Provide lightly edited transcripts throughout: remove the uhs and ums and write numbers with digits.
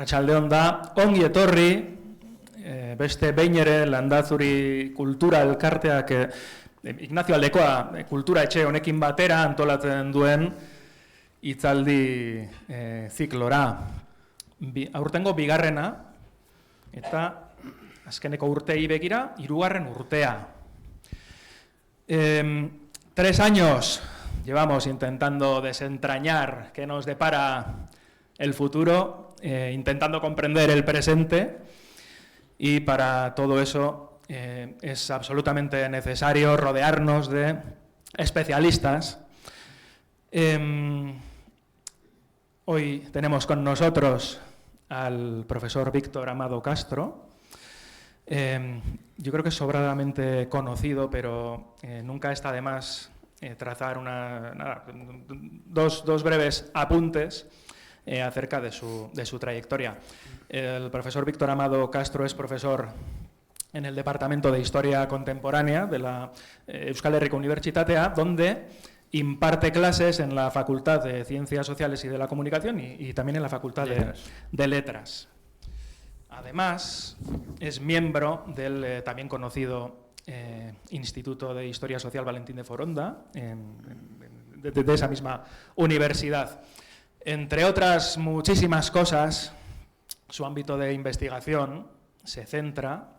Arratsaldeon da, ongi etorri, beste behin ere Landazuri Kultura Elkarteak Ignacio Aldekoa kultura etxe honekin batera antolatzen duen hitzaldi ziklora. Aurtengo bigarrena eta azkeneko urtei begira, 3. urtea. 3 años llevamos intentando desentrañar qué nos depara el futuro, intentando comprender el presente, y para todo eso es absolutamente necesario rodearnos de especialistas. Hoy tenemos con nosotros al profesor Víctor Amado Castro. Yo creo que es sobradamente conocido, pero nunca está de más trazar dos breves apuntes acerca de su trayectoria. El profesor Víctor Amado Castro es profesor en el Departamento de Historia Contemporánea de la Euskal Herriko Unibertsitatea, donde imparte clases en la Facultad de Ciencias Sociales y de la Comunicación y también en la Facultad de Letras. Además, es miembro del también conocido Instituto de Historia Social Valentín de Foronda, de esa misma universidad. Entre otras muchísimas cosas, su ámbito de investigación se centra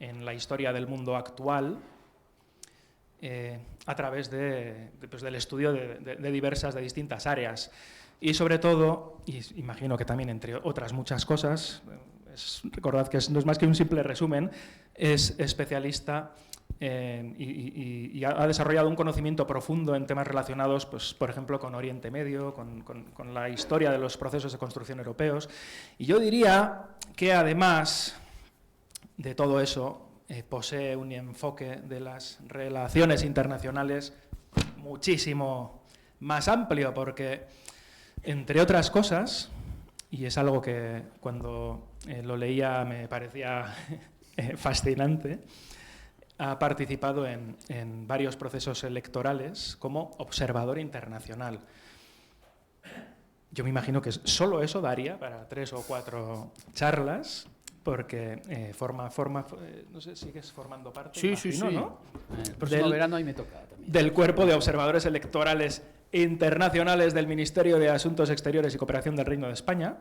en la historia del mundo actual a través del estudio de distintas áreas. Y sobre todo, y imagino que también entre otras muchas cosas, recordad que no es más que un simple resumen, es especialista y ha desarrollado un conocimiento profundo en temas relacionados, pues, por ejemplo, con Oriente Medio, con la historia de los procesos de construcción europeos. Y yo diría que además de todo eso, posee un enfoque de las relaciones internacionales muchísimo más amplio, porque, entre otras cosas, y es algo que cuando lo leía me parecía fascinante, ha participado en varios procesos electorales como observador internacional. Yo me imagino que solo eso daría para 3 o 4 charlas, porque no sé, ¿sigues formando parte? Sí, imagino, sí. ¿no? El próximo verano ahí me toca también. Del Cuerpo de Observadores Electorales Internacionales del Ministerio de Asuntos Exteriores y Cooperación del Reino de España.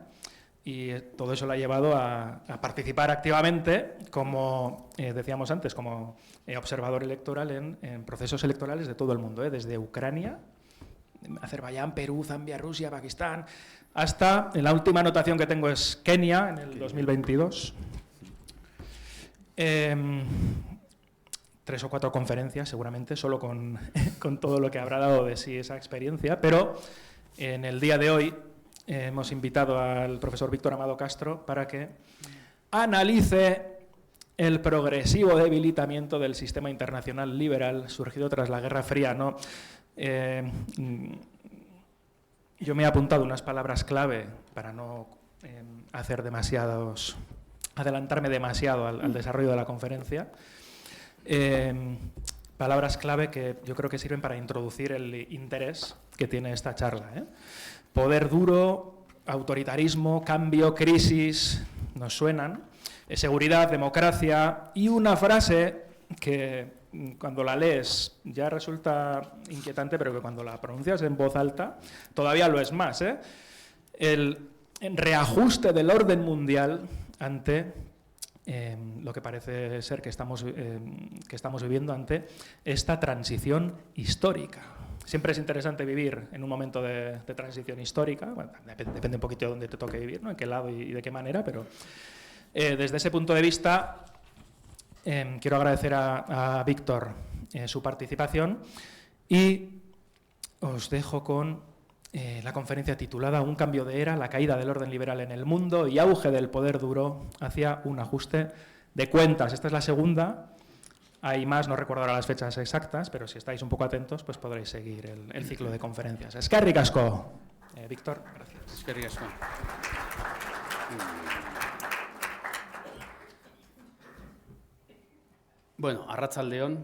Y todo eso lo ha llevado a participar activamente, como decíamos antes, como observador electoral en procesos electorales de todo el mundo, desde Ucrania, Azerbaiyán, Perú, Zambia, Rusia, Pakistán, hasta, la última anotación que tengo es Kenia, en el 2022. 3 o 4 conferencias, seguramente, solo con todo lo que habrá dado de sí esa experiencia, pero en el día de hoy hemos invitado al profesor Víctor Amado Castro para que analice el progresivo debilitamiento del sistema internacional liberal surgido tras la Guerra Fría, ¿no? Yo me he apuntado unas palabras clave para no adelantarme demasiado al desarrollo de la conferencia. Palabras clave que yo creo que sirven para introducir el interés que tiene esta charla. Poder duro, autoritarismo, cambio, crisis, nos suenan. Seguridad, democracia y una frase que cuando la lees ya resulta inquietante, pero que cuando la pronuncias en voz alta todavía lo es más. El reajuste del orden mundial ante lo que parece ser que estamos viviendo ante esta transición histórica. Siempre es interesante vivir en un momento de transición histórica. Bueno, depende un poquito de dónde te toque vivir, ¿no? En qué lado y de qué manera, pero desde ese punto de vista quiero agradecer a Víctor su participación y os dejo con la conferencia titulada Un cambio de era, la caída del orden liberal en el mundo y auge del poder duro hacia un ajuste de cuentas. Esta es la segunda. Hay más, no recuerdo ahora las fechas exactas, pero si estáis un poco atentos, pues podréis seguir el ciclo de conferencias. Eskerrik asko. Víctor, gracias. Eskerrik asko. Bueno, arratsaldeon.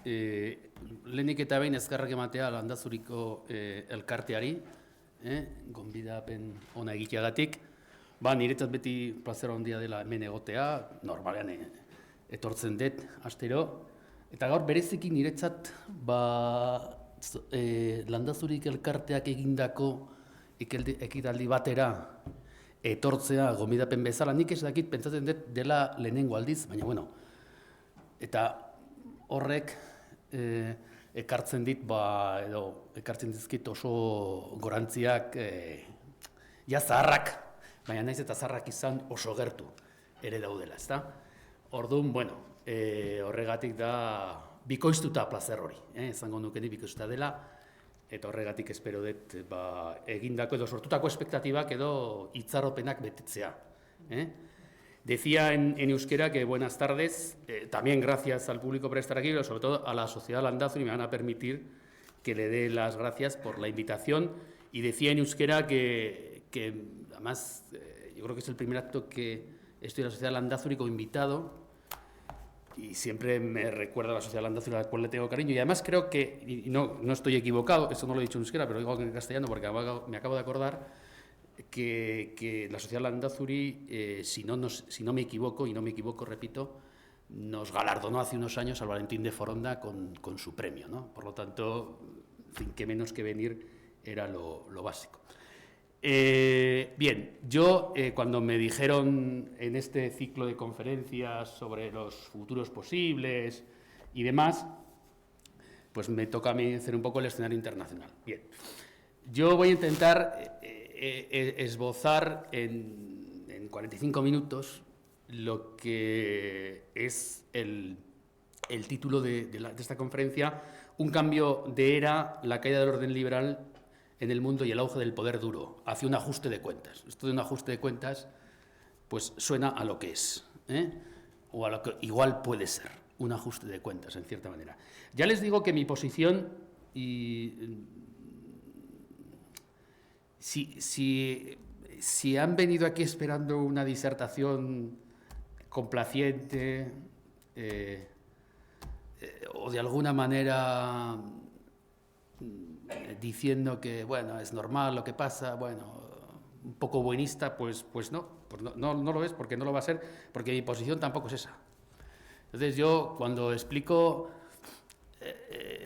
Lehenik eta behin eskerrak ematea Landazuriko elkarteari, gonbidapen ona egiteagatik. Niretzat beti plazer handia dela hemen egotea, normalean etortzen dut, astero. Eta gaur bereziki niretzat Landazurik elkarteak egindako ekitaldi batera etortzea gonbidapen bezala. Nik ez dakit pentsatzen dut dela lehenengo aldiz, baina bueno. Eta horrek ekartzen dit, edo ekartzen dizkit oso gorantziak ja zaharrak, baina naiz eta zaharrak izan oso gertu ere daudela, ezta? Orduan, bueno, horregatik da bikoiztuta plazer hori, izango nukeni bikoiztuta dela, eta horregatik espero dut egindako edo sortutako espektatibak edo itxaropenak betetzea. Decía en euskera que buenas tardes, también gracias al público por estar aquí, pero sobre todo a la sociedad Landazuri, me van a permitir que le dé las gracias por la invitación. Y decía en euskera que además, yo creo que es el primer acto que estoy en la sociedad Landazuri como invitado, y siempre me recuerda a la sociedad Landazuri, a la cual le tengo cariño. Y además creo que, y no estoy equivocado, esto no lo he dicho en euskera, pero lo digo en castellano porque me acabo de acordar, que la sociedad Landazuri, si no me equivoco, y no me equivoco, repito, nos galardonó hace unos años al Valentín de Foronda con su premio, ¿no? Por lo tanto, en fin, qué menos que venir era lo básico. Bien, yo cuando me dijeron en este ciclo de conferencias sobre los futuros posibles y demás, pues me toca a mí hacer un poco el escenario internacional. Bien, yo voy a intentar esbozar en 45 minutos lo que es el título de esta conferencia, un cambio de era, la caída del orden liberal en el mundo y el auge del poder duro, hacia un ajuste de cuentas. Esto de un ajuste de cuentas, pues suena a lo que es, o a lo que igual puede ser, un ajuste de cuentas, en cierta manera. Ya les digo que mi posición, y si han venido aquí esperando una disertación complaciente, o de alguna manera diciendo que, bueno, es normal lo que pasa, bueno, un poco buenista, pues no lo es, porque no lo va a ser, porque mi posición tampoco es esa. Entonces yo, cuando explico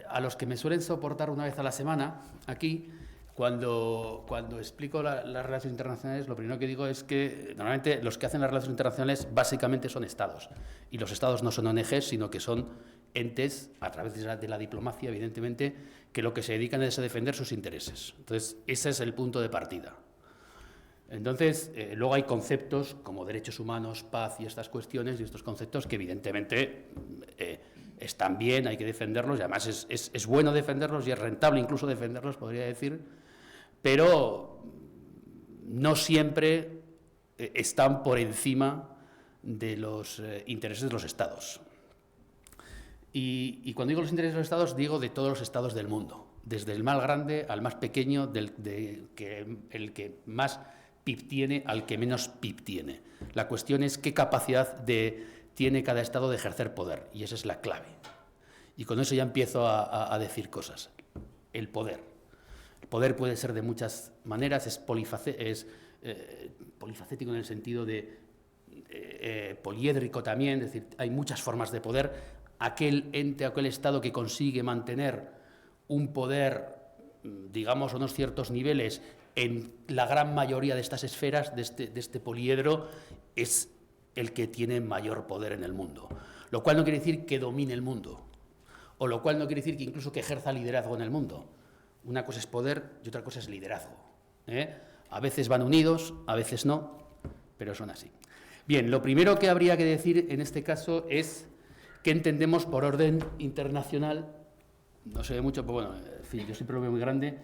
a los que me suelen soportar una vez a la semana, aquí, cuando explico las relaciones internacionales, lo primero que digo es que normalmente los que hacen las relaciones internacionales básicamente son estados, y los estados no son ONGs, sino que son entes, a través de la diplomacia, evidentemente, que lo que se dedican es a defender sus intereses. Entonces, ese es el punto de partida. Entonces, luego hay conceptos como derechos humanos, paz y estas cuestiones, y estos conceptos que evidentemente están bien, hay que defenderlos, y además es bueno defenderlos y es rentable incluso defenderlos, podría decir, pero no siempre están por encima de los intereses de los estados. Y cuando digo los intereses de los estados, digo de todos los estados del mundo, desde el más grande al más pequeño, el que más PIB tiene al que menos PIB tiene. La cuestión es qué capacidad tiene cada estado de ejercer poder, y esa es la clave. Y con eso ya empiezo a decir cosas. El poder. El poder puede ser de muchas maneras, es polifacético en el sentido de poliédrico también, es decir, hay muchas formas de poder. Aquel ente, aquel estado que consigue mantener un poder, digamos, a unos ciertos niveles en la gran mayoría de estas esferas, de este poliedro, es el que tiene mayor poder en el mundo. Lo cual no quiere decir que domine el mundo, o lo cual no quiere decir que incluso que ejerza liderazgo en el mundo. Una cosa es poder y otra cosa es liderazgo. A veces van unidos, a veces no, pero son así. Bien, lo primero que habría que decir en este caso es qué entendemos por orden internacional. No se ve mucho, pero bueno, en fin, yo siempre lo veo muy grande.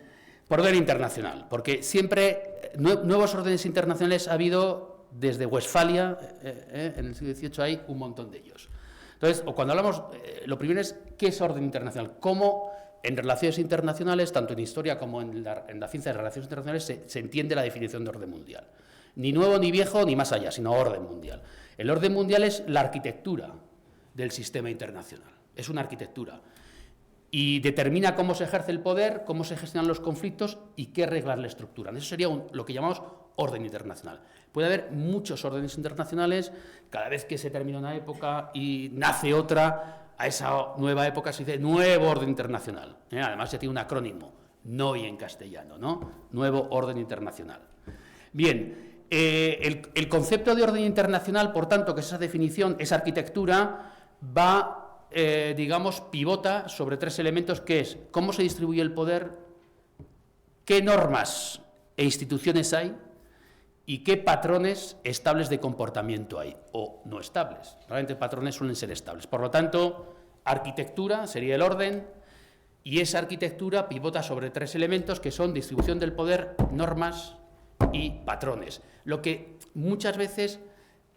Por orden internacional, porque siempre nuevos órdenes internacionales ha habido desde Westfalia, en el siglo XVIII hay un montón de ellos. Entonces, o cuando hablamos, lo primero es qué es orden internacional, cómo en relaciones internacionales, tanto en historia como en la ciencia de relaciones internacionales, se entiende la definición de orden mundial. Ni nuevo, ni viejo, ni más allá, sino orden mundial. El orden mundial es la arquitectura del sistema internacional, es una arquitectura. Y determina cómo se ejerce el poder, cómo se gestionan los conflictos y qué reglas le estructuran. Eso sería lo que llamamos orden internacional. Puede haber muchos órdenes internacionales, cada vez que se termina una época y nace otra, a esa nueva época se dice nuevo orden internacional. Además ya tiene un acrónimo, NOI en castellano, ¿no? Nuevo orden internacional. Bien, el concepto de orden internacional, por tanto, que es esa definición, esa arquitectura, va, digamos, pivota sobre tres elementos, que es cómo se distribuye el poder, qué normas e instituciones hay y qué patrones estables de comportamiento hay, o no estables. Realmente patrones suelen ser estables. Por lo tanto, arquitectura sería el orden, y esa arquitectura pivota sobre tres elementos que son distribución del poder, normas y patrones. Lo que muchas veces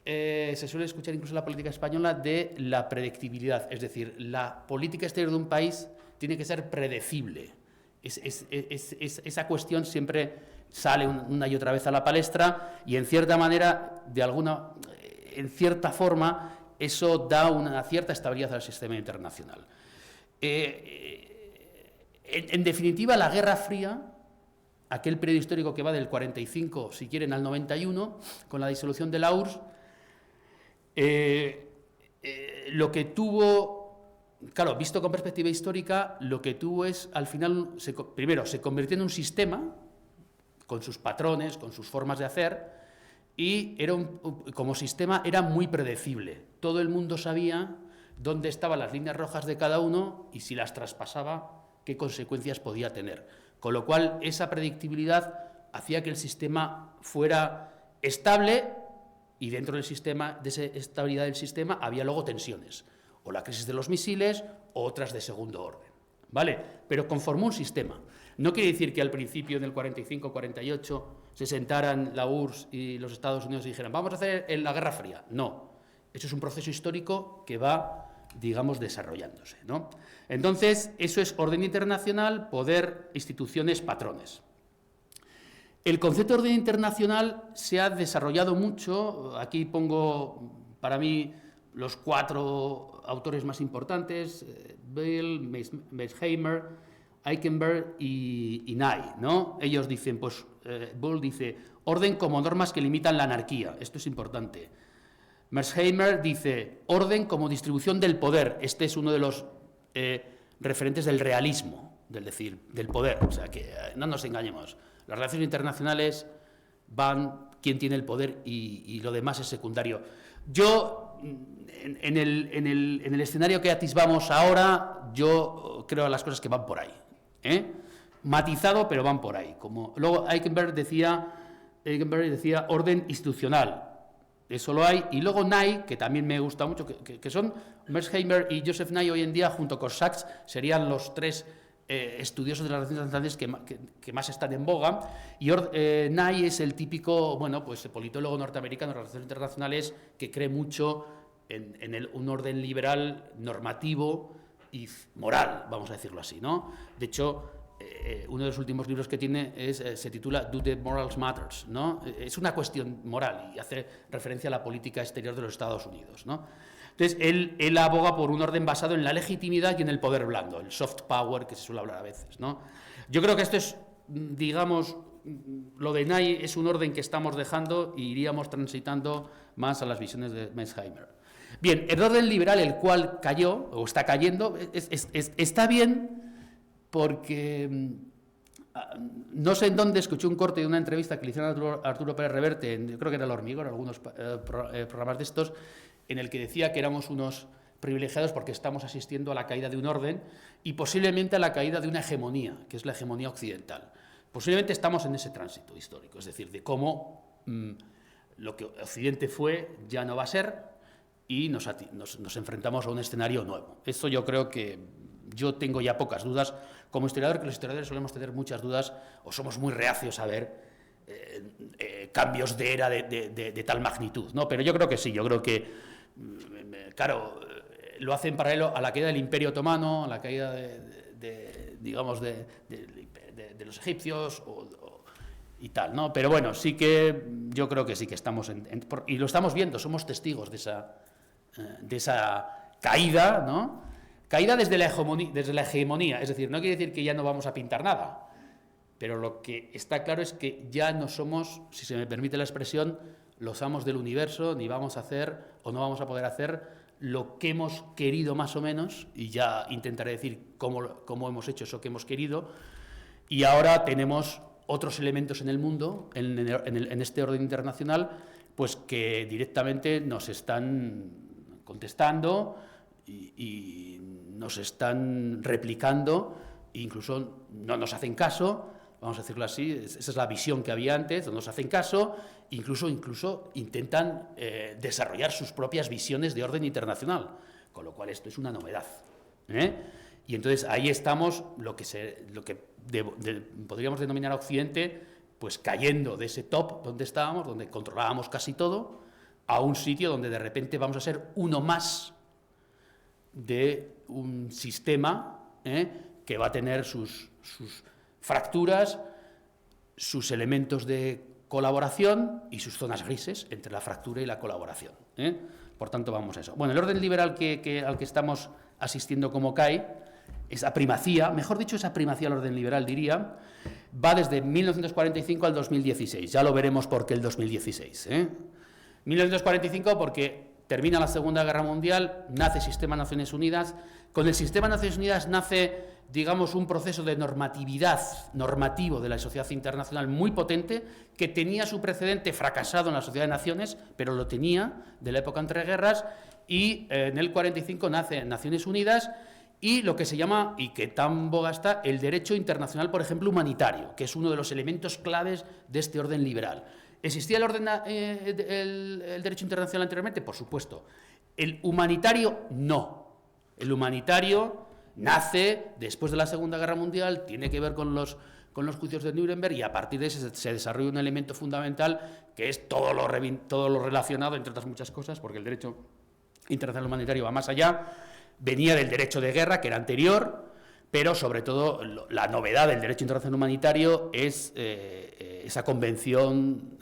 se suele escuchar incluso en la política española de la predictibilidad, es decir, la política exterior de un país tiene que ser predecible. Esa cuestión siempre sale una y otra vez a la palestra y en cierta manera, en cierta forma, eso da una cierta estabilidad al sistema internacional. En definitiva, la Guerra Fría, aquel periodo histórico que va del 45, si quieren, al 91, con la disolución de la URSS, lo que tuvo, claro, visto con perspectiva histórica, lo que tuvo es, al final, primero, se convirtió en un sistema, con sus patrones, con sus formas de hacer, y como sistema era muy predecible. Todo el mundo sabía dónde estaban las líneas rojas de cada uno y si las traspasaba, qué consecuencias podía tener. Con lo cual, esa predictibilidad hacía que el sistema fuera estable y dentro del sistema, de esa estabilidad del sistema, había luego tensiones, o la crisis de los misiles o otras de segundo orden, ¿vale? Pero conformó un sistema. No quiere decir que al principio del 45-48 se sentaran la URSS y los Estados Unidos y dijeran vamos a hacer la Guerra Fría. No, eso es un proceso histórico que va, digamos, desarrollándose, ¿no? Entonces, eso es orden internacional, poder, instituciones, patrones. El concepto de orden internacional se ha desarrollado mucho. Aquí pongo, para mí, los 4 autores más importantes, Bill, Meisheimer, Eichenberg y Nye, ¿no? Ellos dicen, pues, Bull dice, orden como normas que limitan la anarquía. Esto es importante. Meisheimer dice, orden como distribución del poder. Este es uno de los referentes del realismo, del poder. O sea, que no nos engañemos. Las relaciones internacionales van quien tiene el poder y lo demás es secundario. Yo, en el escenario que atisbamos ahora, yo creo las cosas que van por ahí. Matizado, pero van por ahí. Luego Eichenberg decía orden institucional. Eso lo hay. Y luego Nye, que también me gusta mucho, que son Meisheimer y Joseph Nye hoy en día, junto con Sachs, serían los 3 estudiosos de las relaciones internacionales que más están en boga. Y Nye es el típico, bueno, pues politólogo norteamericano de relaciones internacionales que cree mucho en un orden liberal, normativo y moral, vamos a decirlo así, ¿no? De hecho, uno de los últimos libros que tiene se titula Do the Morals Matters, ¿no? Es una cuestión moral y hace referencia a la política exterior de los Estados Unidos, ¿no? Entonces, él aboga por un orden basado en la legitimidad y en el poder blando, el soft power que se suele hablar a veces, ¿no? Yo creo que esto es, digamos, lo de Nye es un orden que estamos dejando e iríamos transitando más a las visiones de Meisheimer. Bien, el orden liberal, el cual cayó, o está cayendo, está bien porque no sé en dónde escuché un corte de una entrevista que le hicieron a Arturo Pérez Reverte, yo creo que era El Hormigón, algunos programas de estos, en el que decía que éramos unos privilegiados porque estamos asistiendo a la caída de un orden y posiblemente a la caída de una hegemonía, que es la hegemonía occidental. Posiblemente estamos en ese tránsito histórico, es decir, de cómo lo que Occidente fue ya no va a ser y nos enfrentamos a un escenario nuevo. Eso yo creo que yo tengo ya pocas dudas. Como historiador, que los historiadores solemos tener muchas dudas o somos muy reacios a ver cambios de era de tal magnitud, ¿no? Pero yo creo que sí, yo creo que, claro, lo hace en paralelo a la caída del Imperio Otomano, a la caída digamos, de los egipcios y tal, ¿no? Pero bueno, sí que yo creo que sí que estamos y lo estamos viendo, somos testigos de esa caída, ¿no? Caída desde la hegemonía, es decir, no quiere decir que ya no vamos a pintar nada, pero lo que está claro es que ya no somos, si se me permite la expresión, los amos del universo, ni vamos a hacer o no vamos a poder hacer lo que hemos querido más o menos, y ya intentaré decir cómo hemos hecho eso que hemos querido, y ahora tenemos otros elementos en el mundo, en este orden internacional, pues que directamente nos están contestando y nos están replicando, e incluso no nos hacen caso, vamos a decirlo así, esa es la visión que había antes, no nos hacen caso, incluso intentan desarrollar sus propias visiones de orden internacional, con lo cual esto es una novedad, ¿eh? Y entonces ahí estamos, lo que podríamos denominar Occidente, pues cayendo de ese top donde estábamos, donde controlábamos casi todo, a un sitio donde de repente vamos a ser uno más de un sistema que va a tener sus fracturas, sus elementos de colaboración y sus zonas grises entre la fractura y la colaboración. Por tanto, vamos a eso. Bueno, el orden liberal al que estamos asistiendo como CAI, esa primacía, mejor dicho, esa primacía al orden liberal, diría, va desde 1945 al 2016. Ya lo veremos por qué el 2016. 1945 porque termina la Segunda Guerra Mundial, nace el Sistema de Naciones Unidas. Con el Sistema de Naciones Unidas nace, digamos, un proceso de normativo de la sociedad internacional muy potente, que tenía su precedente fracasado en la Sociedad de Naciones, pero lo tenía de la época entre guerras, y en el 45 nace Naciones Unidas, y lo que se llama, y que tan boga está, el derecho internacional, por ejemplo, humanitario, que es uno de los elementos claves de este orden liberal. ¿Existía el derecho internacional anteriormente? Por supuesto. El humanitario, no. El humanitario nace después de la Segunda Guerra Mundial, tiene que ver con los juicios de Nuremberg, y a partir de ese se desarrolla un elemento fundamental, que es todo lo relacionado, entre otras muchas cosas, porque el derecho internacional humanitario va más allá. Venía del derecho de guerra, que era anterior, pero sobre todo la novedad del derecho internacional humanitario es esa convención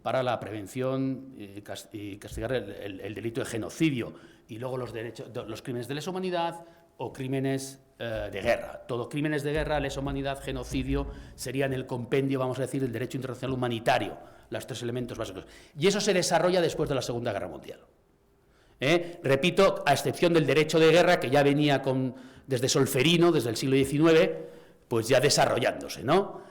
para la prevención y castigar el delito de genocidio, y luego los crímenes de lesa humanidad o crímenes de guerra. Todos crímenes de guerra, lesa humanidad, genocidio, serían el compendio, vamos a decir, del derecho internacional humanitario, los tres elementos básicos. Y eso se desarrolla después de la Segunda Guerra Mundial. Repito, a excepción del derecho de guerra, que ya venía desde Solferino, desde el siglo XIX, pues ya desarrollándose, ¿no?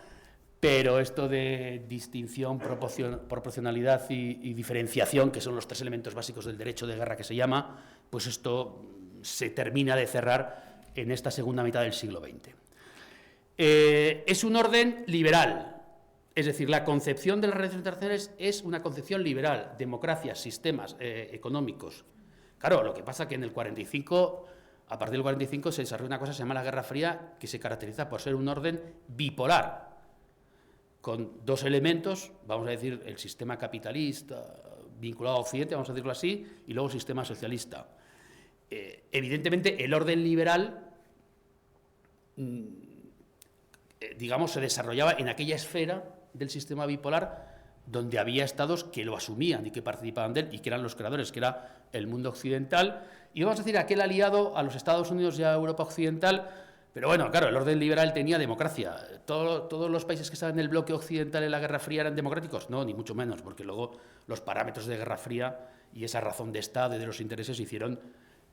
Pero esto de distinción, proporcionalidad y diferenciación, que son los tres elementos básicos del derecho de guerra que se llama, pues esto se termina de cerrar en esta segunda mitad del siglo XX. Es un orden liberal, es decir, la concepción de las relaciones internacionales es una concepción liberal, democracia, sistemas económicos. Claro, lo que pasa es que en el 45, a partir del 45, se desarrolla una cosa que se llama la Guerra Fría, que se caracteriza por ser un orden bipolar, con dos elementos, vamos a decir, el sistema capitalista vinculado a Occidente, vamos a decirlo así, y luego el sistema socialista. Evidentemente, el orden liberal, digamos, se desarrollaba en aquella esfera del sistema bipolar donde había estados que lo asumían y que participaban de él y que eran los creadores, que era el mundo occidental, y vamos a decir aquel aliado a los Estados Unidos y a Europa occidental. Pero bueno, claro, el orden liberal tenía democracia. ¿Todos los países que estaban en el bloque occidental en la Guerra Fría eran democráticos? No, ni mucho menos, porque luego los parámetros de Guerra Fría y esa razón de Estado y de los intereses hicieron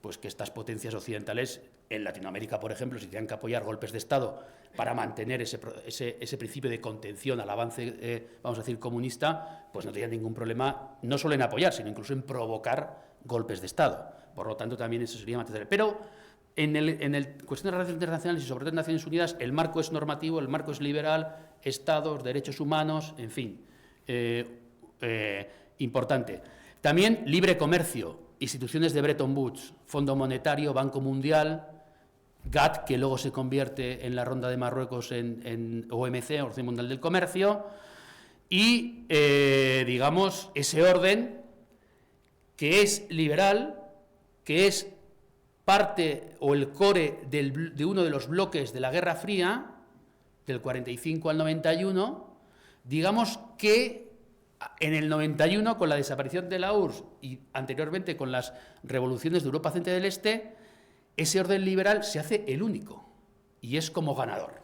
pues que estas potencias occidentales, en Latinoamérica, por ejemplo, si tenían que apoyar golpes de Estado para mantener ese principio de contención al avance, vamos a decir, comunista, pues no tenían ningún problema, no solo en apoyar, sino incluso en provocar golpes de Estado. Por lo tanto, también eso sería mantener. Pero en el cuestión de relaciones internacionales y sobre todo en Naciones Unidas, el marco es normativo, el marco es liberal, Estados, derechos humanos, en fin, importante. También libre comercio, instituciones de Bretton Woods, Fondo Monetario, Banco Mundial, GATT, que luego se convierte en la Ronda de Marruecos en OMC, Organización Mundial del Comercio, y, digamos, ese orden que es liberal, que es parte o el core de uno de los bloques de la Guerra Fría, del 45 al 91, digamos que en el 91, con la desaparición de la URSS y anteriormente con las revoluciones de Europa Central del Este, ese orden liberal se hace el único y es como ganador.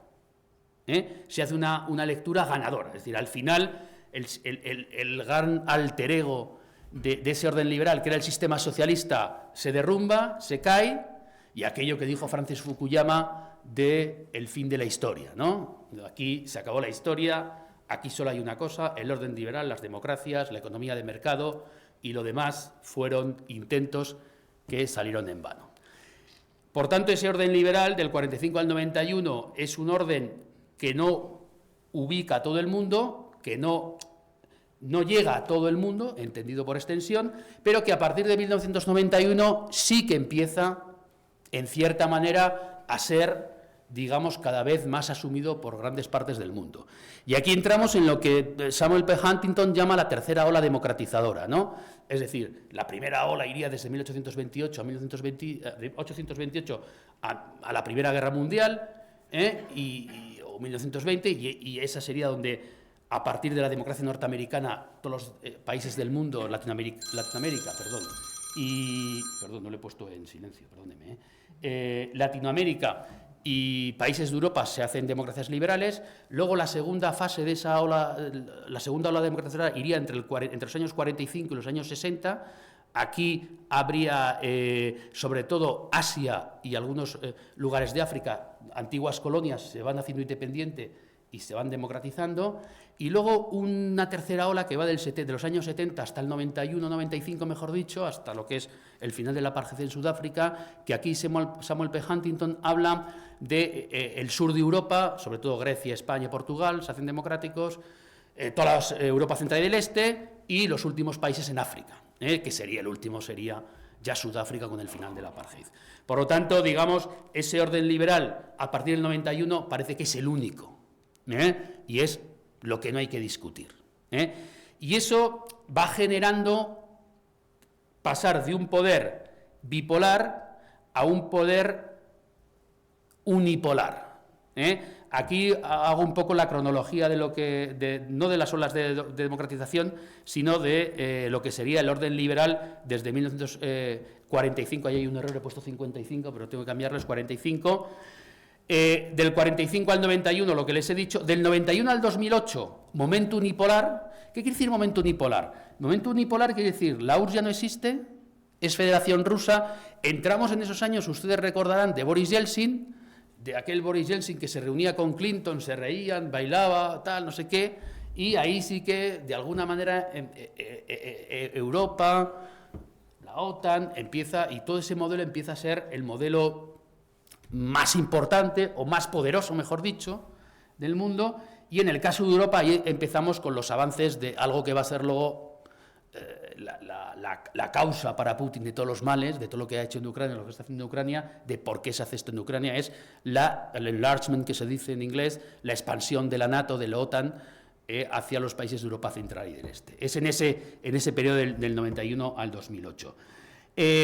Se hace una lectura ganadora. Es decir, al final, el gran alter ego de ese orden liberal, que era el sistema socialista, se derrumba, se cae, y aquello que dijo Francis Fukuyama de el fin de la historia, ¿no? Aquí se acabó la historia, aquí solo hay una cosa, el orden liberal, las democracias, la economía de mercado, y lo demás fueron intentos que salieron en vano. Por tanto, ese orden liberal del 45 al 91 es un orden que no ubica a todo el mundo, que no llega a todo el mundo, entendido por extensión, pero que a partir de 1991 sí que empieza, en cierta manera, a ser, digamos, cada vez más asumido por grandes partes del mundo. Y aquí entramos en lo que Samuel P. Huntington llama la tercera ola democratizadora, ¿no? Es decir, la primera ola iría desde 1828 a 1828 a la Primera Guerra Mundial, o 1920, y esa sería donde, a partir de la democracia norteamericana, todos los países del mundo, Latinoamérica, no lo he puesto en silencio, perdóneme, Latinoamérica y países de Europa se hacen democracias liberales. Luego la segunda fase de esa ola, la segunda ola democratizadora iría entre los años 45 y los años 60. Aquí habría, sobre todo, Asia y algunos lugares de África, antiguas colonias, se van haciendo independientes y se van democratizando. Y luego una tercera ola que va de los años 70 hasta el 91, 95, mejor dicho, hasta lo que es el final del apartheid en Sudáfrica, que aquí Samuel P. Huntington habla de el sur de Europa, sobre todo Grecia, España, Portugal, se hacen democráticos, toda Europa central y del este, y los últimos países en África, que sería el último, sería ya Sudáfrica con el final del apartheid. Por lo tanto, digamos, ese orden liberal a partir del 91 parece que es el único, y es lo que no hay que discutir. Y eso va generando pasar de un poder bipolar a un poder unipolar. Aquí hago un poco la cronología de lo que, no de las olas de democratización, sino de lo que sería el orden liberal desde 1945, ahí hay un error, he puesto 55, pero tengo que cambiarlo, es 45, del 45 al 91, lo que les he dicho, del 91 al 2008, momento unipolar. ¿Qué quiere decir momento unipolar? Momento unipolar quiere decir, la URSS ya no existe, es Federación Rusa, entramos en esos años, ustedes recordarán, de Boris Yeltsin, de aquel Boris Yeltsin que se reunía con Clinton, se reían, bailaba, tal, no sé qué, y ahí sí que, de alguna manera, Europa, la OTAN, empieza, y todo ese modelo empieza a ser el modelo más importante, o más poderoso, mejor dicho, del mundo, y en el caso de Europa ahí empezamos con los avances de algo que va a ser luego la causa para Putin de todos los males, de todo lo que ha hecho en Ucrania, lo que está haciendo en Ucrania, de por qué se hace esto en Ucrania, es el enlargement, que se dice en inglés, la expansión de la NATO, de la OTAN, hacia los países de Europa Central y del Este. Es en ese periodo del 91 al 2008.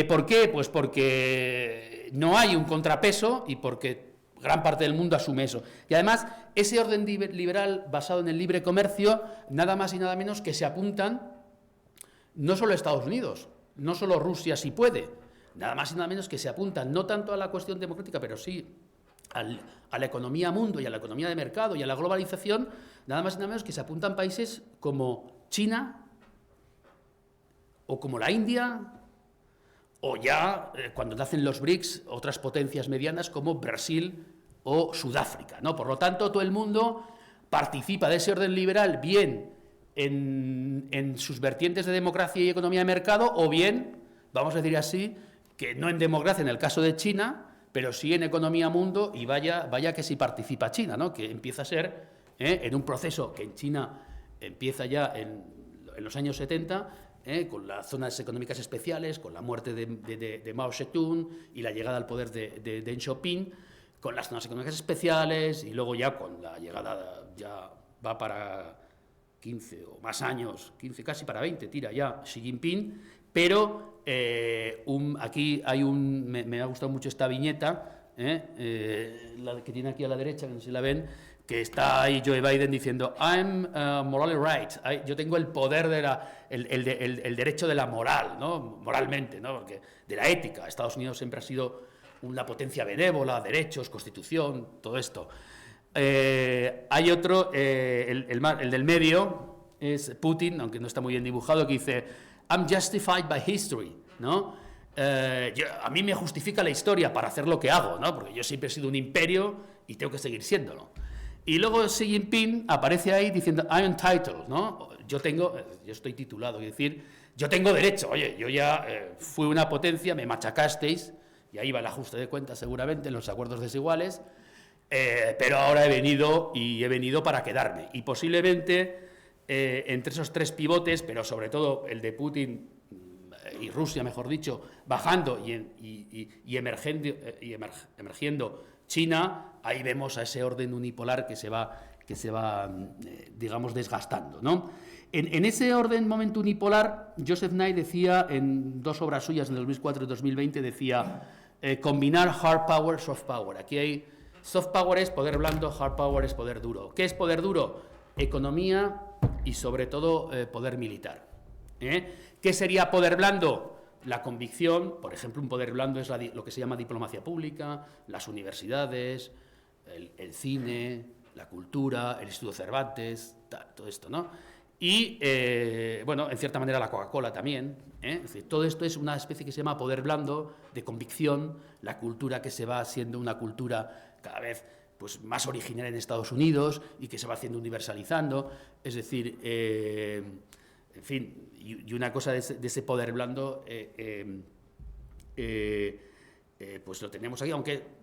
¿Por qué? Pues porque no hay un contrapeso y porque gran parte del mundo asume eso. Y además, ese orden liberal basado en el libre comercio, nada más y nada menos que se apuntan no solo Estados Unidos, no solo Rusia si puede, nada más y nada menos que se apuntan no tanto a la cuestión democrática, pero sí a la economía mundo y a la economía de mercado y a la globalización, nada más y nada menos que se apuntan países como China o como la India, o ya, cuando nacen los BRICS, otras potencias medianas como Brasil o Sudáfrica, ¿no? Por lo tanto, todo el mundo participa de ese orden liberal, bien en sus vertientes de democracia y economía de mercado, o bien, vamos a decir así, que no en democracia en el caso de China, pero sí en economía mundo, y vaya que sí participa China, ¿no? Que empieza a ser, en un proceso que en China empieza ya en los años 70, con las zonas económicas especiales, con la muerte de Mao Zedong y la llegada al poder de Deng Xiaoping, con las zonas económicas especiales, y luego ya con la llegada, ya va para 15 o más años, 15, casi para 20, tira ya Xi Jinping, pero aquí hay me ha gustado mucho esta viñeta, la que tiene aquí a la derecha, que no sé si la ven, que está ahí Joe Biden diciendo I'm morally right, yo tengo el poder el derecho de la moral, ¿no? Moralmente, ¿no? Porque de la ética. Estados Unidos siempre ha sido una potencia benévola, derechos, constitución, todo esto. Hay otro, el del medio, es Putin, aunque no está muy bien dibujado, que dice, I'm justified by history, ¿no? A mí me justifica la historia para hacer lo que hago, ¿no? Porque yo siempre he sido un imperio y tengo que seguir siéndolo. Y luego Xi Jinping aparece ahí diciendo, I'm entitled, ¿no? Yo estoy titulado, es decir, yo tengo derecho, oye, yo ya fui una potencia, me machacasteis, y ahí va el ajuste de cuentas seguramente en los acuerdos desiguales, pero ahora he venido para quedarme. Y posiblemente entre esos tres pivotes, pero sobre todo el de Putin y Rusia, mejor dicho, bajando y emergiendo China, ahí vemos a ese orden unipolar que se va digamos, desgastando, ¿no? En ese orden momento unipolar, Joseph Nye decía, en dos obras suyas, en 2004 y 2020, decía, combinar hard power, soft power. Aquí hay, soft power es poder blando, hard power es poder duro. ¿Qué es poder duro? Economía y, sobre todo, poder militar. ¿Qué sería poder blando? La convicción, por ejemplo, un poder blando es lo que se llama diplomacia pública, las universidades, el cine, la cultura, el Instituto Cervantes, todo esto, ¿no? Y, bueno, en cierta manera la Coca-Cola también, Es decir, todo esto es una especie que se llama poder blando, de convicción, la cultura que se va haciendo una cultura cada vez pues, más original en Estados Unidos y que se va haciendo universalizando, es decir, en fin, y una cosa de ese poder blando, pues lo tenemos aquí, aunque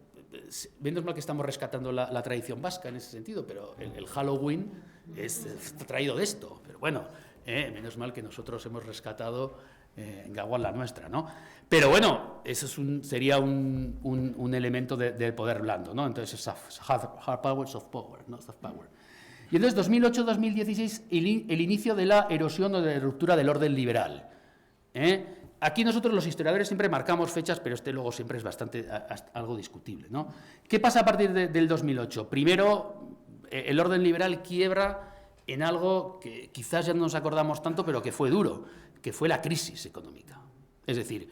menos mal que estamos rescatando la tradición vasca en ese sentido, pero el Halloween está traído de esto, pero bueno, menos mal que nosotros hemos rescatado Gaguan la nuestra, ¿no? Pero bueno, eso sería un elemento del poder blando, ¿no? Entonces es hard power, soft power, ¿no? Soft power. Y entonces 2008-2016, el inicio de la erosión o de la ruptura del orden liberal. Aquí nosotros los historiadores siempre marcamos fechas, pero luego siempre es bastante algo discutible, ¿no? ¿Qué pasa a partir del 2008? Primero, el orden liberal quiebra en algo que quizás ya no nos acordamos tanto, pero que fue duro, que fue la crisis económica. Es decir,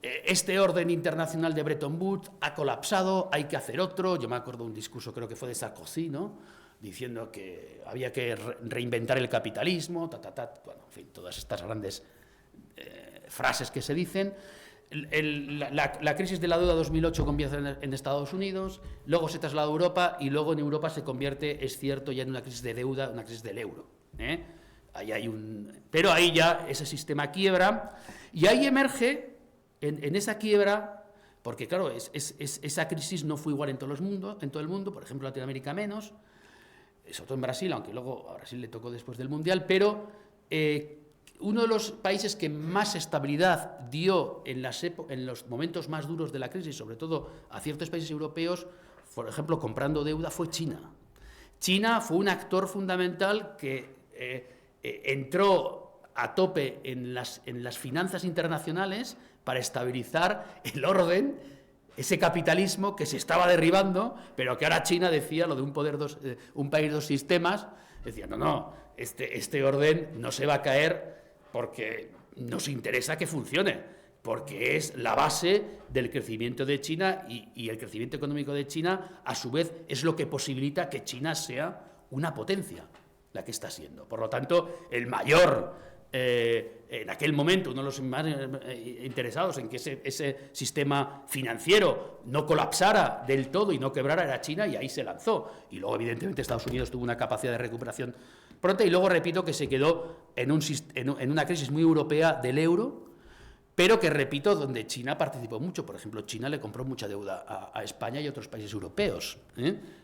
este orden internacional de Bretton Woods ha colapsado, hay que hacer otro. Yo me acuerdo de un discurso, creo que fue de Sarkozy, ¿no?, diciendo que había que reinventar el capitalismo, bueno, en fin, todas estas grandes frases que se dicen. La crisis de la deuda 2008 comienza en Estados Unidos, luego se traslada a Europa y luego en Europa se convierte, es cierto, ya en una crisis de deuda, una crisis del euro. Ahí hay pero ahí ya ese sistema quiebra y ahí emerge, en esa quiebra, porque claro, esa crisis no fue igual en todo el mundo, por ejemplo, Latinoamérica menos, sobre todo en Brasil, aunque luego a Brasil le tocó después del Mundial, pero uno de los países que más estabilidad dio en los momentos más duros de la crisis, sobre todo a ciertos países europeos, por ejemplo, comprando deuda, fue China. China fue un actor fundamental que entró a tope en las finanzas internacionales para estabilizar el orden, ese capitalismo que se estaba derribando, pero que ahora China decía lo de un país, dos sistemas, decía, no, este orden no se va a caer porque nos interesa que funcione, porque es la base del crecimiento de China y el crecimiento económico de China, a su vez, es lo que posibilita que China sea una potencia, la que está siendo. Por lo tanto, el mayor, en aquel momento, uno de los más interesados en que ese sistema financiero no colapsara del todo y no quebrara era China, y ahí se lanzó. Y luego, evidentemente, Estados Unidos tuvo una capacidad de recuperación pronta, y luego, repito, que se quedó en una crisis muy europea del euro, pero que, repito, donde China participó mucho. Por ejemplo, China le compró mucha deuda a España y a otros países europeos.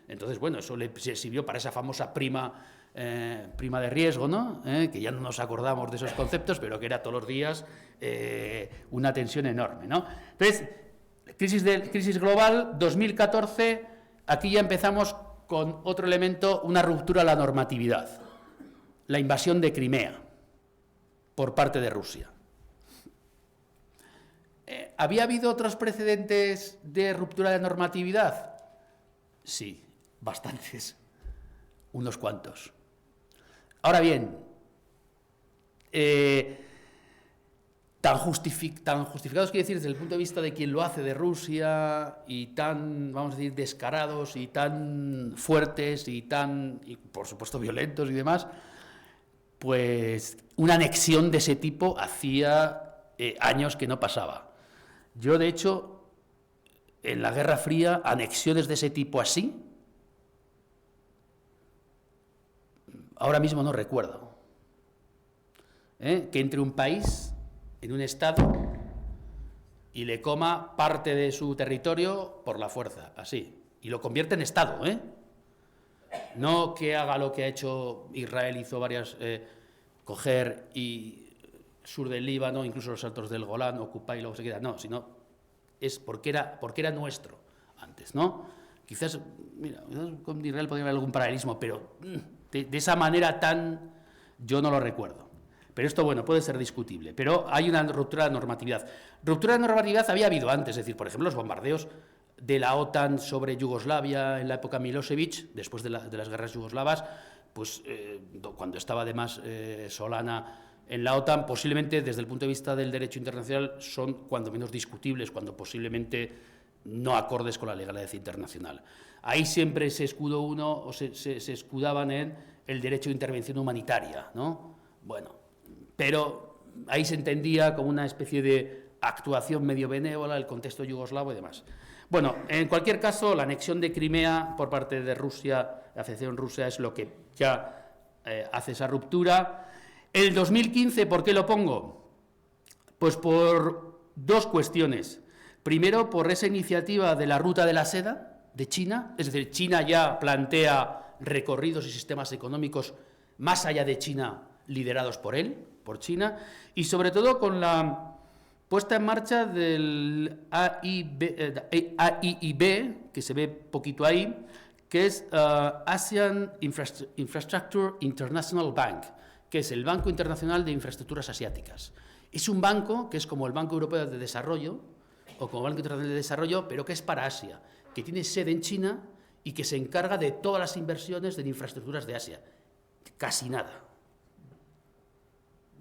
Entonces, bueno, eso le sirvió para esa famosa prima de riesgo, ¿no? Que ya no nos acordamos de esos conceptos, pero que era todos los días una tensión enorme, ¿no? Entonces, crisis global, 2014, aquí ya empezamos con otro elemento, una ruptura a la normatividad, la invasión de Crimea por parte de Rusia. ¿Había habido otros precedentes de ruptura de normatividad? Sí, bastantes, unos cuantos. Ahora bien, tan justificados, quiero decir, desde el punto de vista de quien lo hace, de Rusia, y tan, vamos a decir, descarados y tan fuertes y por supuesto, violentos y demás, pues una anexión de ese tipo hacía años que no pasaba. Yo, de hecho, en la Guerra Fría, anexiones de ese tipo así, ahora mismo no recuerdo. Que entre un país en un estado y le coma parte de su territorio por la fuerza, así, y lo convierte en estado, no que haga lo que ha hecho Israel, hizo varias, coger y sur del Líbano, incluso los altos del Golán, ocupar y luego se queda, no, sino es porque era nuestro antes, ¿no? Quizás, mira, con Israel podría haber algún paralelismo, pero de esa manera yo no lo recuerdo. Pero esto, bueno, puede ser discutible, pero hay una ruptura de normatividad. Ruptura de normatividad había habido antes, es decir, por ejemplo, los bombardeos de la OTAN sobre Yugoslavia en la época Milosevic, después de las guerras yugoslavas, pues cuando estaba además Solana en la OTAN, posiblemente desde el punto de vista del derecho internacional son cuando menos discutibles, cuando posiblemente no acordes con la legalidad internacional. Ahí siempre se escudó uno, o se escudaban en el derecho de intervención humanitaria, ¿no? Bueno, pero ahí se entendía como una especie de actuación medio benévola, el contexto yugoslavo y demás. Bueno, en cualquier caso, la anexión de Crimea por parte de Rusia, la Federación Rusa, es lo que ya hace esa ruptura. El 2015, ¿por qué lo pongo? Pues por dos cuestiones. Primero, por esa iniciativa de la Ruta de la Seda de China, es decir, China ya plantea recorridos y sistemas económicos más allá de China, liderados por China, y sobre todo con la puesta en marcha del AIIB, que se ve poquito ahí, que es Asian Infrastructure International Bank, que es el Banco Internacional de Infraestructuras Asiáticas. Es un banco que es como el Banco Europeo de Desarrollo, o como Banco Internacional de Desarrollo, pero que es para Asia, que tiene sede en China y que se encarga de todas las inversiones de infraestructuras de Asia. Casi nada.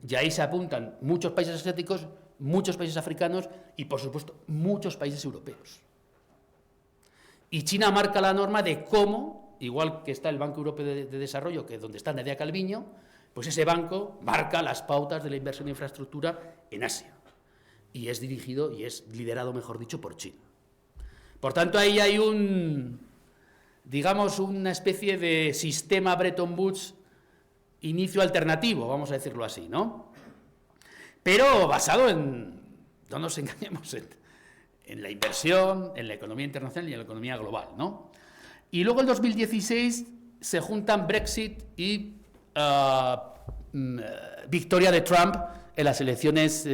Y ahí se apuntan muchos países asiáticos, muchos países africanos y, por supuesto, muchos países europeos. Y China marca la norma de cómo, igual que está el Banco Europeo de Desarrollo, que es donde está Nadia Calviño, pues ese banco marca las pautas de la inversión en infraestructura en Asia. Y es dirigido y es liderado, mejor dicho, por China. Por tanto, ahí hay digamos, una especie de sistema Bretton Woods inicio alternativo, vamos a decirlo así, ¿no? Pero basado no nos engañemos, en la inversión, en la economía internacional y en la economía global, ¿no? Y luego en 2016 se juntan Brexit y victoria de Trump en las elecciones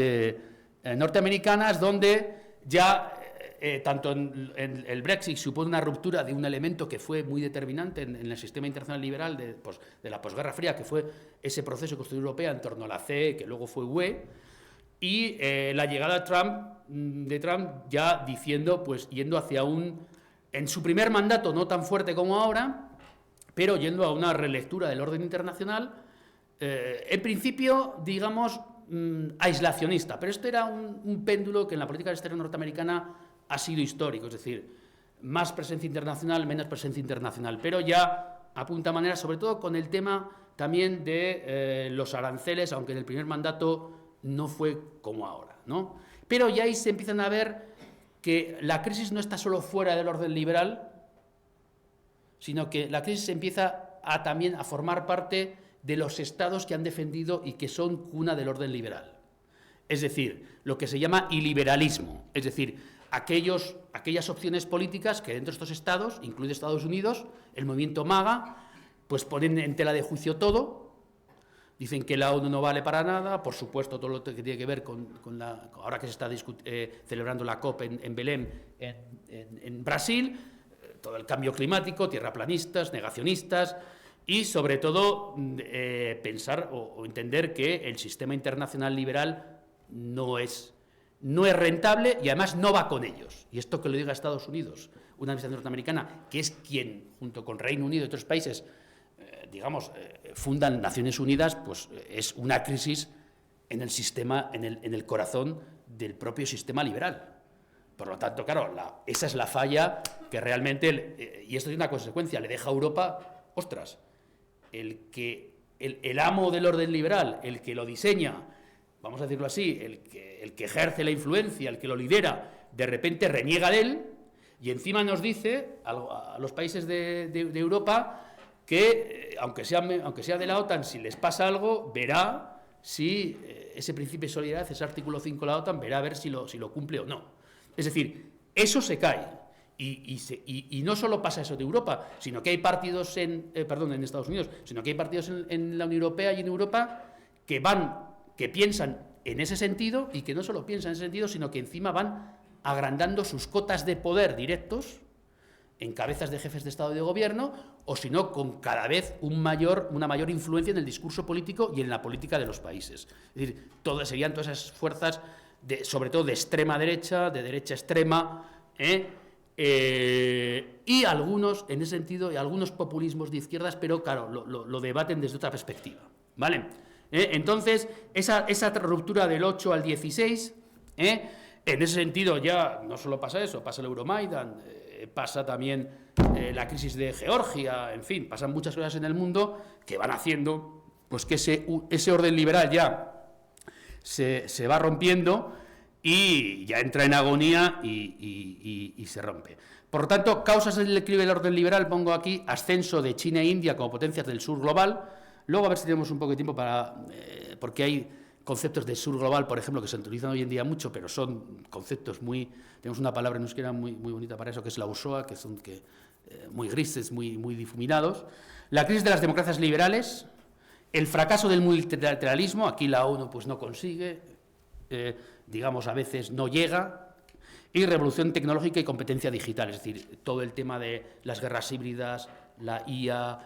norteamericanas, donde ya tanto en el Brexit supone una ruptura de un elemento que fue muy determinante en el sistema internacional liberal de la posguerra fría, que fue ese proceso de construcción europea en torno a la CE, que luego fue UE, y la llegada de Trump ya diciendo, pues yendo hacia en su primer mandato no tan fuerte como ahora, pero yendo a una relectura del orden internacional, en principio, digamos, aislacionista, pero esto era un péndulo que en la política exterior norteamericana ha sido histórico, es decir, más presencia internacional, menos presencia internacional, pero ya apunta manera, sobre todo con el tema también de los aranceles, aunque en el primer mandato no fue como ahora, ¿no? Pero ya ahí se empiezan a ver que la crisis no está solo fuera del orden liberal, sino que la crisis empieza también a formar parte de los estados que han defendido y que son cuna del orden liberal. Es decir, lo que se llama iliberalismo, es decir, aquellas opciones políticas que dentro de estos estados, incluido Estados Unidos, el movimiento MAGA, pues ponen en tela de juicio todo, dicen que la ONU no vale para nada, por supuesto todo lo que tiene que ver ahora que se está celebrando la COP en Belém, en Brasil, todo el cambio climático, tierraplanistas, negacionistas, y sobre todo pensar o entender que el sistema internacional liberal no es rentable y además no va con ellos. Y esto que lo diga Estados Unidos, una administración norteamericana, que es quien, junto con Reino Unido y otros países, fundan Naciones Unidas, pues es una crisis en el sistema, en el corazón del propio sistema liberal. Por lo tanto, claro, esa es la falla que realmente, y esto tiene una consecuencia, le deja a Europa, ostras, el amo del orden liberal, el que lo diseña, vamos a decirlo así, el que ejerce la influencia, el que lo lidera, de repente reniega de él y encima nos dice a los países de Europa que, aunque sea de la OTAN, si les pasa algo, verá si ese principio de solidaridad, ese artículo 5 de la OTAN, verá a ver si lo cumple o no. Es decir, eso se cae. Y no solo pasa eso de Europa, sino que hay partidos en Estados Unidos, sino que hay partidos en la Unión Europea y en Europa que piensan en ese sentido y que no solo piensan en ese sentido, sino que encima van agrandando sus cotas de poder directos en cabezas de jefes de Estado y de Gobierno, o si no, con cada vez una mayor influencia en el discurso político y en la política de los países. Es decir, serían todas esas fuerzas, sobre todo de extrema derecha, de derecha extrema, y algunos, en ese sentido, algunos populismos de izquierdas, pero claro, lo debaten desde otra perspectiva, ¿vale? Entonces, esa ruptura del 8 al 16, en ese sentido ya no solo pasa eso, pasa el Euromaidan, pasa también la crisis de Georgia, en fin, pasan muchas cosas en el mundo que van haciendo pues que ese orden liberal ya se va rompiendo y ya entra en agonía y se rompe. Por lo tanto, causas del declive del orden liberal, pongo aquí ascenso de China e India como potencias del sur global. Luego a ver si tenemos un poco de tiempo porque hay conceptos de sur global, por ejemplo, que se utilizan hoy en día mucho, pero son conceptos tenemos una palabra en euskera muy bonita para eso, que es la usoa, que son muy grises, muy difuminados. La crisis de las democracias liberales, el fracaso del multilateralismo, aquí la ONU pues no consigue, digamos a veces no llega, y revolución tecnológica y competencia digital, es decir, todo el tema de las guerras híbridas, la IA,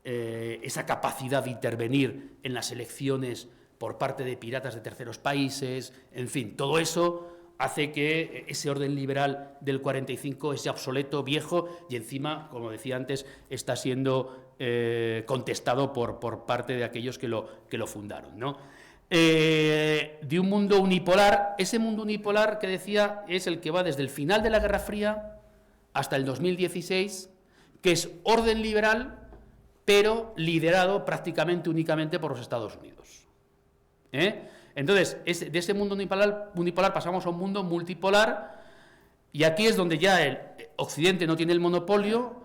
esa capacidad de intervenir en las elecciones por parte de piratas de terceros países, en fin, todo eso hace que ese orden liberal del 45 sea obsoleto, viejo, y encima, como decía antes, está siendo contestado por parte de aquellos que lo fundaron, ¿no? De un mundo unipolar, ese mundo unipolar que decía es el que va desde el final de la Guerra Fría hasta el 2016, que es orden liberal, pero liderado prácticamente únicamente por los Estados Unidos. Entonces, de ese mundo unipolar pasamos a un mundo multipolar, y aquí es donde ya el Occidente no tiene el monopolio,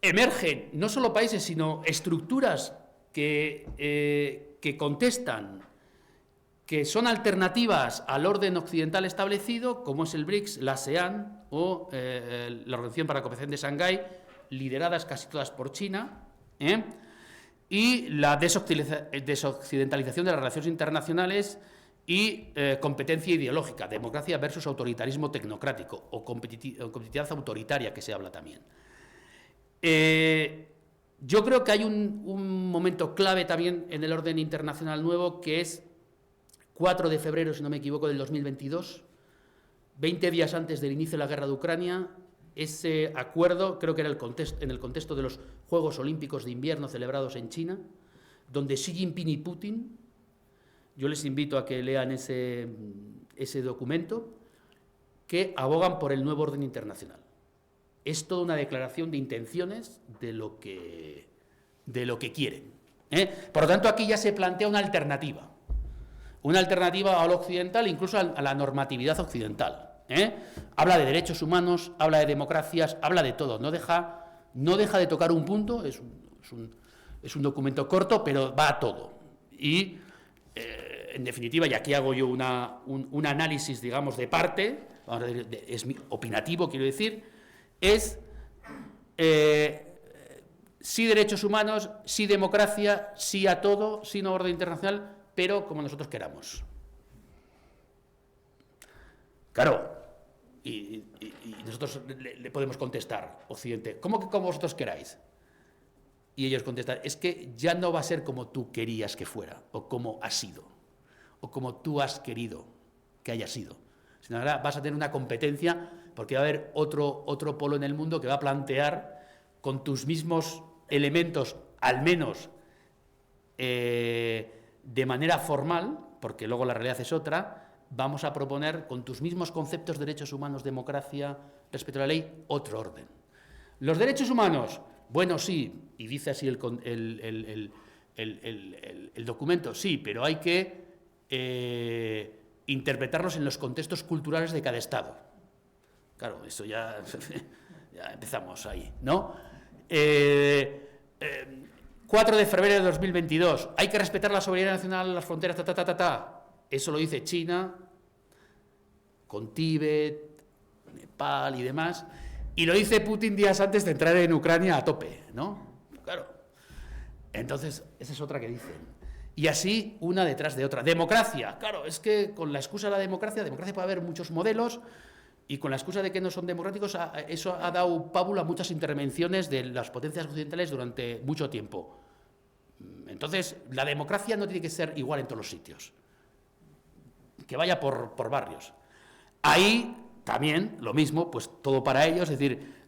emergen no solo países, sino estructuras que contestan, que son alternativas al orden occidental establecido, como es el BRICS, la ASEAN o la Organización para la Cooperación de Shanghái, lideradas casi todas por China, y la desoccidentalización de las relaciones internacionales y competencia ideológica, democracia versus autoritarismo tecnocrático o competitividad autoritaria, que se habla también. Yo creo que hay un momento clave también en el orden internacional nuevo, que es 4 de febrero, si no me equivoco, del 2022, 20 días antes del inicio de la guerra de Ucrania. Ese acuerdo, creo que era en el contexto de los Juegos Olímpicos de Invierno celebrados en China, donde Xi Jinping y Putin, yo les invito a que lean ese documento, que abogan por el nuevo orden internacional. Es toda una declaración de intenciones de lo que quieren. Por lo tanto, aquí ya se plantea una alternativa a lo occidental, incluso a la normatividad occidental. Habla de derechos humanos, habla de democracias, habla de todo, no deja de tocar un punto, es un documento corto, pero va a todo. Y, en definitiva, y aquí hago yo un análisis, digamos, de parte, es opinativo, quiero decir, es sí derechos humanos, sí democracia, sí a todo, sí no orden internacional, pero como nosotros queramos. Claro, y nosotros le podemos contestar, Occidente, ¿cómo que como vosotros queráis? Y ellos contestan, es que ya no va a ser como tú querías que fuera, o como ha sido, o como tú has querido que haya sido, sino ahora vas a tener una competencia, porque va a haber otro polo en el mundo que va a plantear con tus mismos elementos, al menos de manera formal, porque luego la realidad es otra, vamos a proponer, con tus mismos conceptos de derechos humanos, democracia, respeto a la ley, otro orden. Los derechos humanos, bueno, sí, y dice así el documento, sí, pero hay que interpretarlos en los contextos culturales de cada Estado. Claro, eso ya empezamos ahí, ¿no? 4 de febrero de 2022, hay que respetar la soberanía nacional, las fronteras, Eso lo dice China, con Tíbet, Nepal y demás, y lo dice Putin días antes de entrar en Ucrania a tope, ¿no? Claro. Entonces, esa es otra que dicen. Y así, una detrás de otra. Democracia, claro, es que con la excusa de la democracia puede haber muchos modelos, y con la excusa de que no son democráticos, eso ha dado pábulo a muchas intervenciones de las potencias occidentales durante mucho tiempo. Entonces, la democracia no tiene que ser igual en todos los sitios, que vaya por barrios. Ahí también lo mismo, pues todo para ellos, es decir,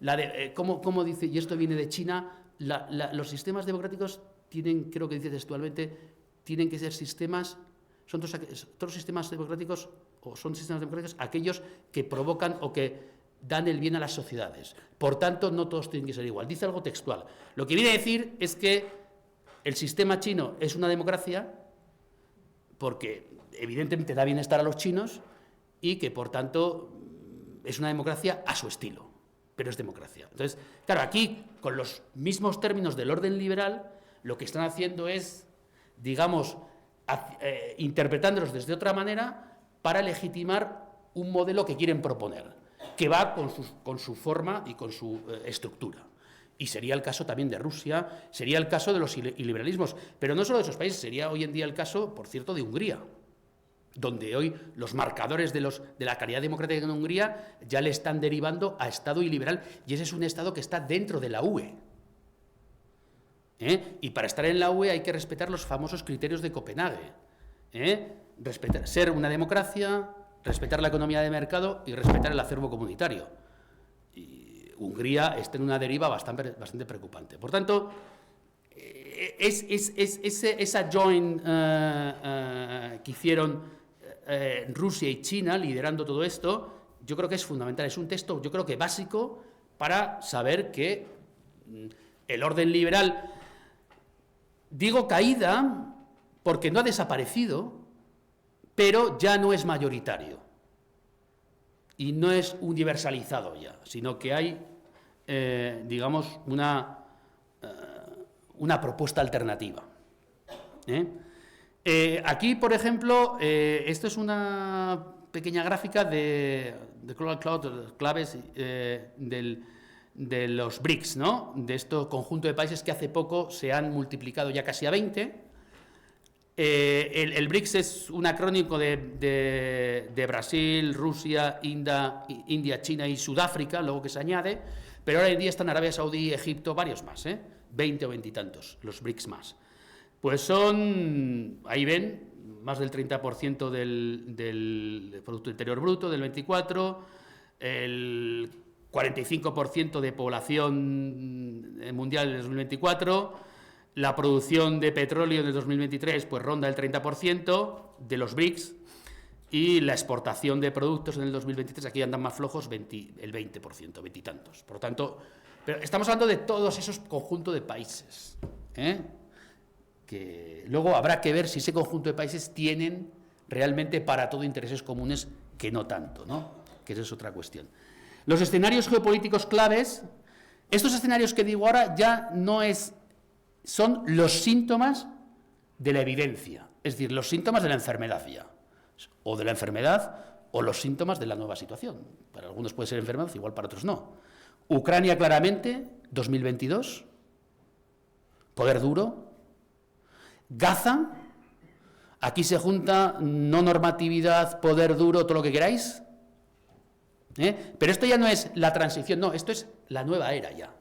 ¿cómo dice? Y esto viene de China, los sistemas democráticos tienen, creo que dice textualmente, tienen que ser sistemas, son todos los sistemas democráticos, o son sistemas democráticos aquellos que provocan o que dan el bien a las sociedades. Por tanto, no todos tienen que ser igual. Dice algo textual. Lo que viene a decir es que el sistema chino es una democracia porque evidentemente da bienestar a los chinos y que, por tanto, es una democracia a su estilo, pero es democracia. Entonces, claro, aquí, con los mismos términos del orden liberal, lo que están haciendo es, digamos, interpretándolos desde otra manera para legitimar un modelo que quieren proponer, que va con su forma y con su estructura. Y sería el caso también de Rusia, sería el caso de los iliberalismos, pero no solo de esos países, sería hoy en día el caso, por cierto, de Hungría, donde hoy los marcadores de la calidad democrática en Hungría ya le están derivando a Estado iliberal, y ese es un Estado que está dentro de la UE. Y para estar en la UE hay que respetar los famosos criterios de Copenhague. Ser una democracia, respetar la economía de mercado y respetar el acervo comunitario. Hungría está en una deriva bastante preocupante. Por tanto, esa joint que hicieron Rusia y China liderando todo esto, yo creo que es fundamental. Es un texto, yo creo que básico, para saber que el orden liberal, digo caída porque no ha desaparecido, pero ya no es mayoritario. Y no es universalizado ya, sino que hay, digamos, una propuesta alternativa. Aquí, por ejemplo, esto es una pequeña gráfica de Global Cloud, claves de los BRICS, ¿no? De este conjunto de países que hace poco se han multiplicado ya casi a 20. El BRICS es un acrónimo de Brasil, Rusia, India, China y Sudáfrica, luego que se añade, pero ahora en día están Arabia Saudí, Egipto, varios más, 20 o 20 y tantos, los BRICS más. Pues son, ahí ven, más del 30% del Producto Interior Bruto, del 24%, el 45% de población mundial en el 2024, la producción de petróleo en el 2023 pues ronda el 30% de los BRICS, y la exportación de productos en el 2023, aquí andan más flojos, el 20%, 20 y tantos. Por lo tanto, pero estamos hablando de todos esos conjuntos de países, que luego habrá que ver si ese conjunto de países tienen realmente para todo intereses comunes, que no tanto, ¿no? Que esa es otra cuestión. Los escenarios geopolíticos claves, estos escenarios que digo ahora ya no son los síntomas de la evidencia, es decir, los síntomas de la enfermedad ya, o de la enfermedad o los síntomas de la nueva situación. Para algunos puede ser enfermedad, igual para otros no. Ucrania claramente, 2022, poder duro. Gaza, aquí se junta no normatividad, poder duro, todo lo que queráis. Pero esto ya no es la transición, no, esto es la nueva era ya.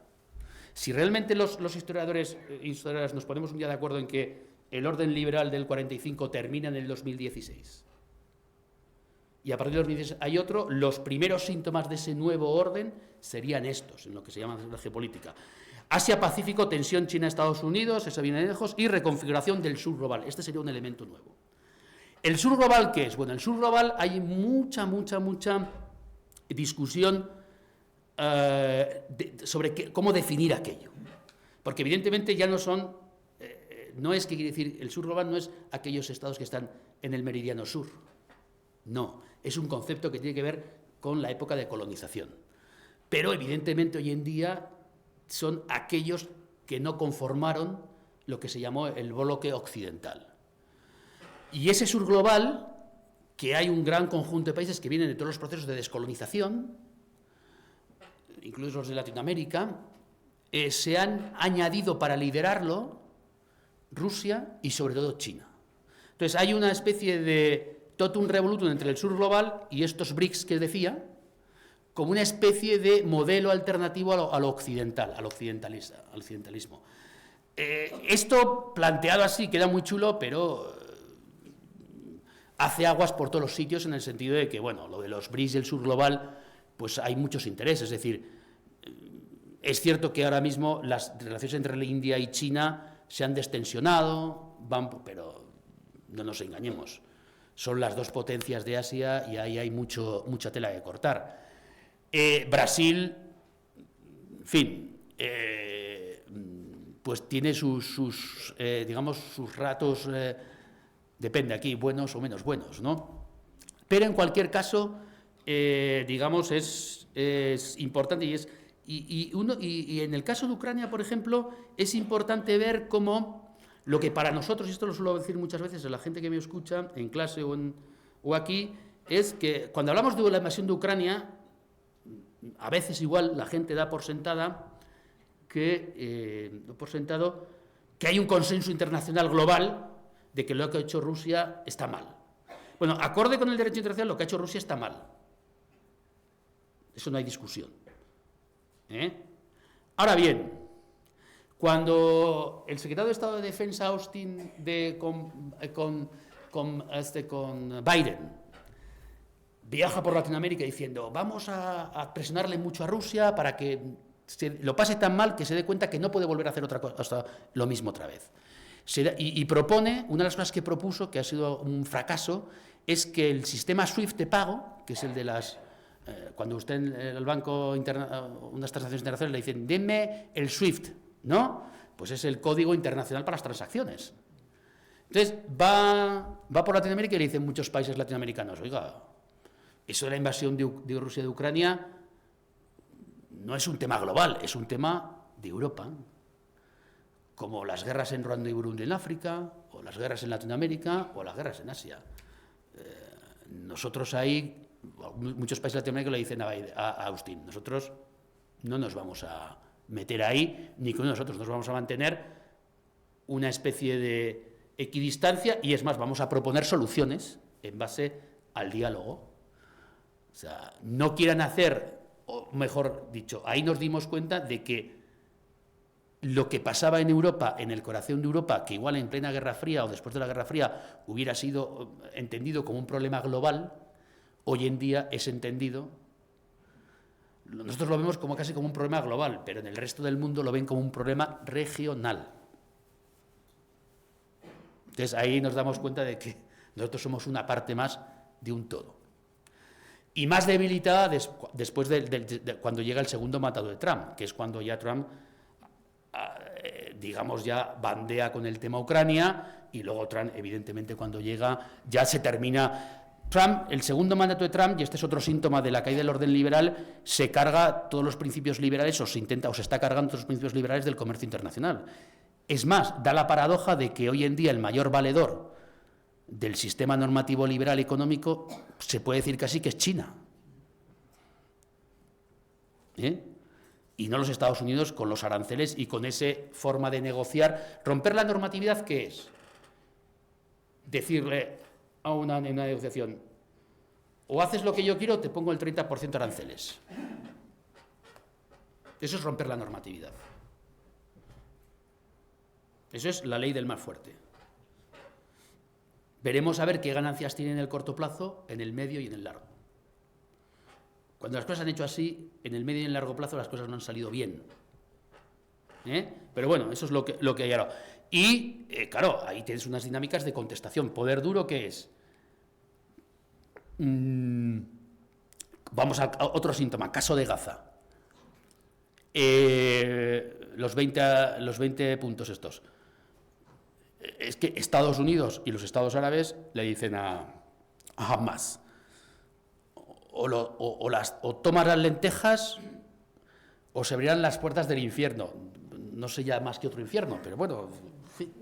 Si realmente los historiadores e historiadoras nos ponemos un día de acuerdo en que el orden liberal del 45 termina en el 2016, y a partir del 2016 hay otro, los primeros síntomas de ese nuevo orden serían estos, en lo que se llama la geopolítica. Asia-Pacífico, tensión China-Estados Unidos, eso viene de lejos, y reconfiguración del sur global. Este sería un elemento nuevo. ¿El sur global qué es? Bueno, el sur global hay mucha discusión sobre cómo definir aquello. Porque evidentemente ya no son, no es que quiere decir, el sur global no es aquellos estados que están en el meridiano sur. No, es un concepto que tiene que ver con la época de colonización. Pero evidentemente hoy en día son aquellos que no conformaron lo que se llamó el bloque occidental. Y ese sur global, que hay un gran conjunto de países que vienen de todos los procesos de descolonización, incluidos los de Latinoamérica, se han añadido para liderarlo Rusia y sobre todo China. Entonces hay una especie de totum revolutum entre el sur global y estos BRICS que decía, como una especie de modelo alternativo a lo occidental, al occidentalismo. Esto planteado así queda muy chulo, pero hace aguas por todos los sitios en el sentido de que, bueno, lo de los BRICS y el sur global, pues hay muchos intereses. Es decir, es cierto que ahora mismo las relaciones entre la India y China se han destensionado, pero no nos engañemos, son las dos potencias de Asia y ahí hay mucha tela que cortar. Brasil, en fin, pues tiene sus ratos, depende aquí, buenos o menos buenos, ¿no? Pero en cualquier caso, digamos, es importante y en el caso de Ucrania, por ejemplo, es importante ver cómo lo que para nosotros, y esto lo suelo decir muchas veces a la gente que me escucha en clase o aquí, es que cuando hablamos de la invasión de Ucrania, a veces igual la gente da por sentado que hay un consenso internacional global de que lo que ha hecho Rusia está mal. Bueno, acorde con el derecho internacional, lo que ha hecho Rusia está mal. Eso no hay discusión. Ahora bien, cuando el secretario de Estado de Defensa Austin con Biden viaja por Latinoamérica diciendo vamos a presionarle mucho a Rusia para que lo pase tan mal que se dé cuenta que no puede volver a hacer otra cosa, lo mismo otra vez. Y propone, una de las cosas que propuso, que ha sido un fracaso, es que el sistema SWIFT de pago, que es el de las... cuando usted en el banco, unas transacciones internacionales le dicen, denme el SWIFT, ¿no? Pues es el código internacional para las transacciones. Entonces, va por Latinoamérica y le dicen muchos países latinoamericanos, oiga, eso de la invasión de Rusia de Ucrania no es un tema global, es un tema de Europa, como las guerras en Ruanda y Burundi en África, o las guerras en Latinoamérica, o las guerras en Asia. Nosotros ahí, muchos países latinoamericanos le dicen a Austin, nosotros no nos vamos a meter ahí, ni con nosotros nos vamos a mantener una especie de equidistancia, y es más, vamos a proponer soluciones en base al diálogo. O sea, no quieran hacer, o mejor dicho, ahí nos dimos cuenta de que lo que pasaba en Europa, en el corazón de Europa, que igual en plena Guerra Fría o después de la Guerra Fría hubiera sido entendido como un problema global, hoy en día es entendido, nosotros lo vemos como casi como un problema global, pero en el resto del mundo lo ven como un problema regional. Entonces ahí nos damos cuenta de que nosotros somos una parte más de un todo. Y más debilitada después de cuando llega el segundo mandato de Trump, que es cuando ya Trump, digamos, ya bandea con el tema Ucrania, y luego Trump, evidentemente, cuando llega, ya se termina. Trump, el segundo mandato de Trump, y este es otro síntoma de la caída del orden liberal, se carga todos los principios liberales, o se está cargando todos los principios liberales del comercio internacional. Es más, da la paradoja de que hoy en día el mayor valedor del sistema normativo liberal económico se puede decir casi que es China. Y no los Estados Unidos con los aranceles y con esa forma de negociar. Romper la normatividad, ¿qué es? Decirle a una negociación, o haces lo que yo quiero o te pongo el 30% aranceles. Eso es romper la normatividad. Eso es la ley del más fuerte. Veremos a ver qué ganancias tiene en el corto plazo, en el medio y en el largo. Cuando las cosas se han hecho así, en el medio y en el largo plazo las cosas no han salido bien. Pero bueno, eso es lo que hay ahora. Y, claro, ahí tienes unas dinámicas de contestación. Poder duro, ¿qué es? Vamos a otro síntoma, caso de Gaza. Los 20 puntos estos. Es que Estados Unidos y los Estados árabes le dicen a Hamas, o tomas las lentejas o se abrirán las puertas del infierno. No sé ya más que otro infierno, pero bueno, en fin.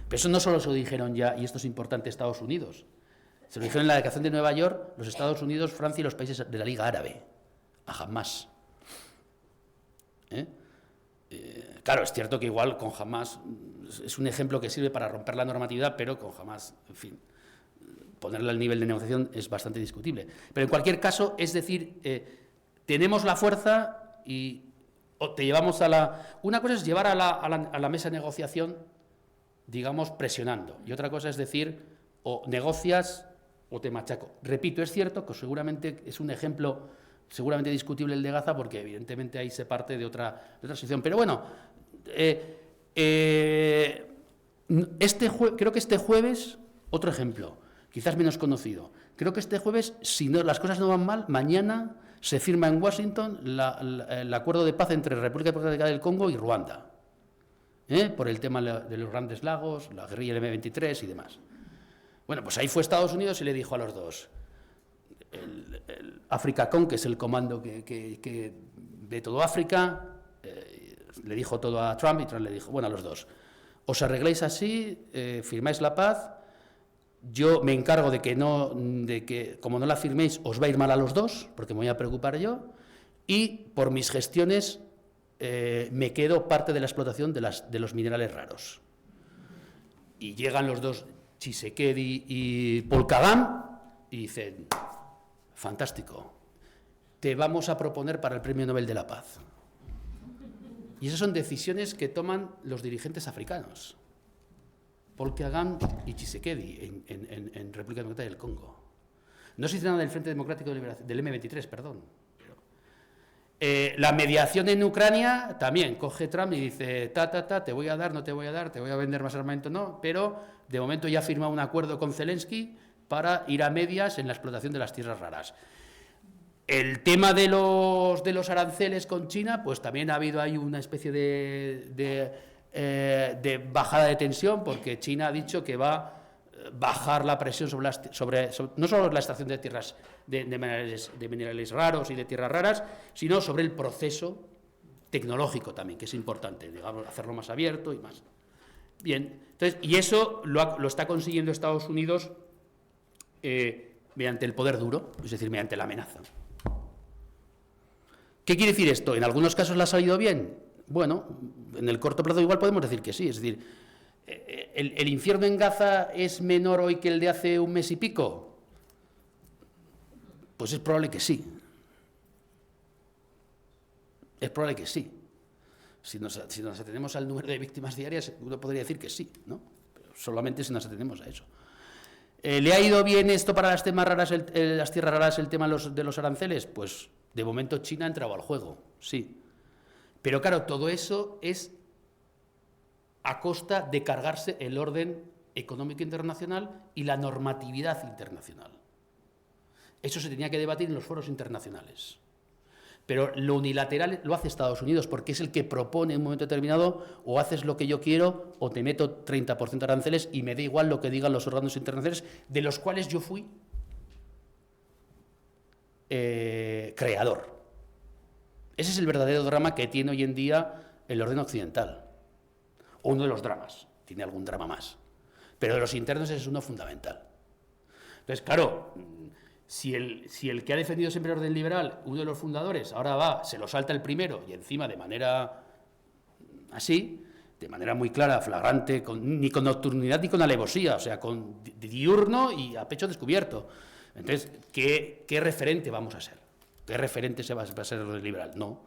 Pero eso no solo se lo dijeron ya, y esto es importante, Estados Unidos. Se lo dijeron en la declaración de Nueva York los Estados Unidos, Francia y los países de la Liga Árabe, a Hamas. Claro, es cierto que igual con Hamas es un ejemplo que sirve para romper la normatividad, pero con Hamas, en fin, ponerle al nivel de negociación es bastante discutible. Pero en cualquier caso, es decir, tenemos la fuerza y te llevamos a la... Una cosa es llevar a la mesa de negociación, digamos, presionando, y otra cosa es decir, o negocias o te machaco. Repito, es cierto que seguramente es un ejemplo seguramente discutible el de Gaza, porque evidentemente ahí se parte de otra situación. Pero bueno, creo que este jueves, otro ejemplo, quizás menos conocido, creo que este jueves, si no, las cosas no van mal, mañana se firma en Washington el acuerdo de paz entre República Democrática del Congo y Ruanda, por el tema de los Grandes Lagos, la guerrilla del M23 y demás. Bueno, pues ahí fue Estados Unidos y le dijo a los dos, el AFRICACOM, que es el comando que ve todo África, le dijo todo a Trump, y Trump le dijo, bueno, a los dos, os arregláis así, firmáis la paz, yo me encargo de que como no la firméis os va a ir mal a los dos, porque me voy a preocupar yo, y por mis gestiones me quedo parte de la explotación de los minerales raros. Y llegan los dos, Tshisekedi y Paul Kagame, y dicen, fantástico, te vamos a proponer para el Premio Nobel de la Paz. Y esas son decisiones que toman los dirigentes africanos, Paul Kagame y Tshisekedi, en República Democrática del Congo. No se dice nada del Frente Democrático de Liberación, del M23, perdón. La mediación en Ucrania también coge Trump y dice, te voy a dar, no te voy a dar, te voy a vender más armamento, no, pero de momento ya ha firmado un acuerdo con Zelensky para ir a medias en la explotación de las tierras raras. El tema de los aranceles con China, pues también ha habido ahí una especie de bajada de tensión, porque China ha dicho que va a bajar la presión sobre no solo la extracción de tierras de minerales raros y de tierras raras, sino sobre el proceso tecnológico también, que es importante, digamos, hacerlo más abierto y más. Bien, entonces, y eso lo está consiguiendo Estados Unidos mediante el poder duro, es decir, mediante la amenaza. ¿Qué quiere decir esto? ¿En algunos casos le ha salido bien? Bueno, en el corto plazo igual podemos decir que sí, es decir, ¿el infierno en Gaza es menor hoy que el de hace un mes y pico? Pues es probable que sí. Es probable que sí. Si nos atenemos al número de víctimas diarias, uno podría decir que sí, ¿no? Pero solamente si nos atenemos a eso. ¿Le ha ido bien esto para las tierras raras, el tema de los aranceles? Pues de momento China ha entrado al juego, sí. Pero claro, todo eso es a costa de cargarse el orden económico internacional y la normatividad internacional. Eso se tenía que debatir en los foros internacionales. Pero lo unilateral lo hace Estados Unidos, porque es el que propone en un momento determinado, o haces lo que yo quiero, o te meto 30% de aranceles y me da igual lo que digan los órganos internacionales, de los cuales yo fui creador. Ese es el verdadero drama que tiene hoy en día el orden occidental. O uno de los dramas, tiene algún drama más. Pero de los internos es uno fundamental. Entonces, claro, si el que ha defendido siempre el orden liberal, uno de los fundadores, ahora se lo salta el primero y encima de manera así, de manera muy clara, flagrante, ni con nocturnidad ni con alevosía, o sea, con diurno y a pecho descubierto. Entonces, ¿qué referente vamos a ser? ¿Qué referente va a ser el orden liberal? No.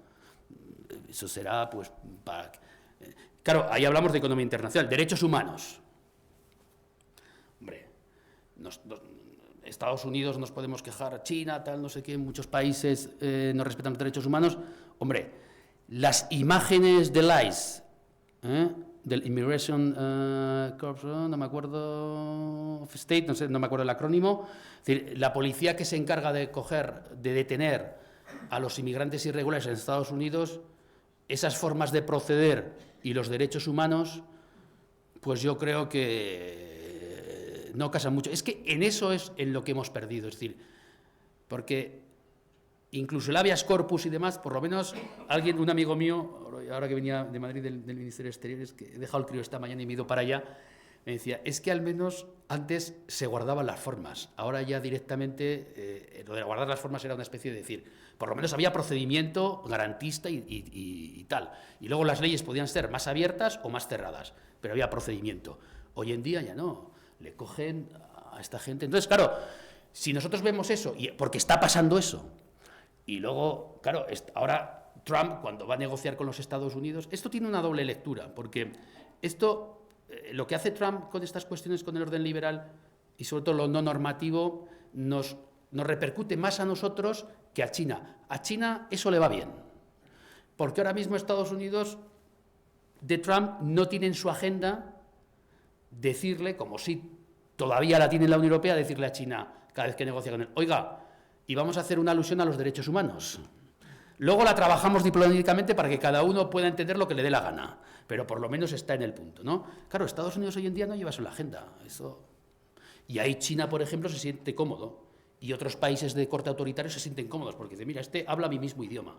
Eso será, pues, para... Claro, ahí hablamos de economía internacional, derechos humanos. Hombre, Estados Unidos nos podemos quejar, China, tal, no sé qué, muchos países no respetan los derechos humanos. Hombre, las imágenes del ICE del Immigration Corps, no me acuerdo, of State, no me acuerdo el acrónimo, es decir, la policía que se encarga de detener a los inmigrantes irregulares en Estados Unidos, esas formas de proceder y los derechos humanos, pues yo creo que no casan mucho. Es que en eso es en lo que hemos perdido, es decir, porque incluso el habeas corpus y demás, por lo menos un amigo mío, ahora que venía de Madrid del Ministerio de Exteriores, que he dejado el crío esta mañana y me he ido para allá, me decía, es que al menos antes se guardaban las formas, ahora ya directamente, lo de guardar las formas era una especie de decir, por lo menos había procedimiento garantista y tal, y luego las leyes podían ser más abiertas o más cerradas, pero había procedimiento. Hoy en día ya no, le cogen a esta gente. Entonces, claro, si nosotros vemos eso, porque está pasando eso, y luego, claro, ahora Trump, cuando va a negociar con los Estados Unidos, esto tiene una doble lectura, porque esto, lo que hace Trump con estas cuestiones, con el orden liberal, y sobre todo lo no normativo, nos repercute más a nosotros que a China. A China eso le va bien, porque ahora mismo Estados Unidos de Trump no tiene en su agenda decirle, como si todavía la tiene la Unión Europea, decirle a China cada vez que negocia con él, oiga, y vamos a hacer una alusión a los derechos humanos. Luego la trabajamos diplomáticamente para que cada uno pueda entender lo que le dé la gana, pero por lo menos está en el punto, ¿no? Claro, Estados Unidos hoy en día no lleva eso en la agenda, eso. Y ahí China, por ejemplo, se siente cómodo, y otros países de corte autoritario se sienten cómodos, porque dicen, mira, este habla mi mismo idioma.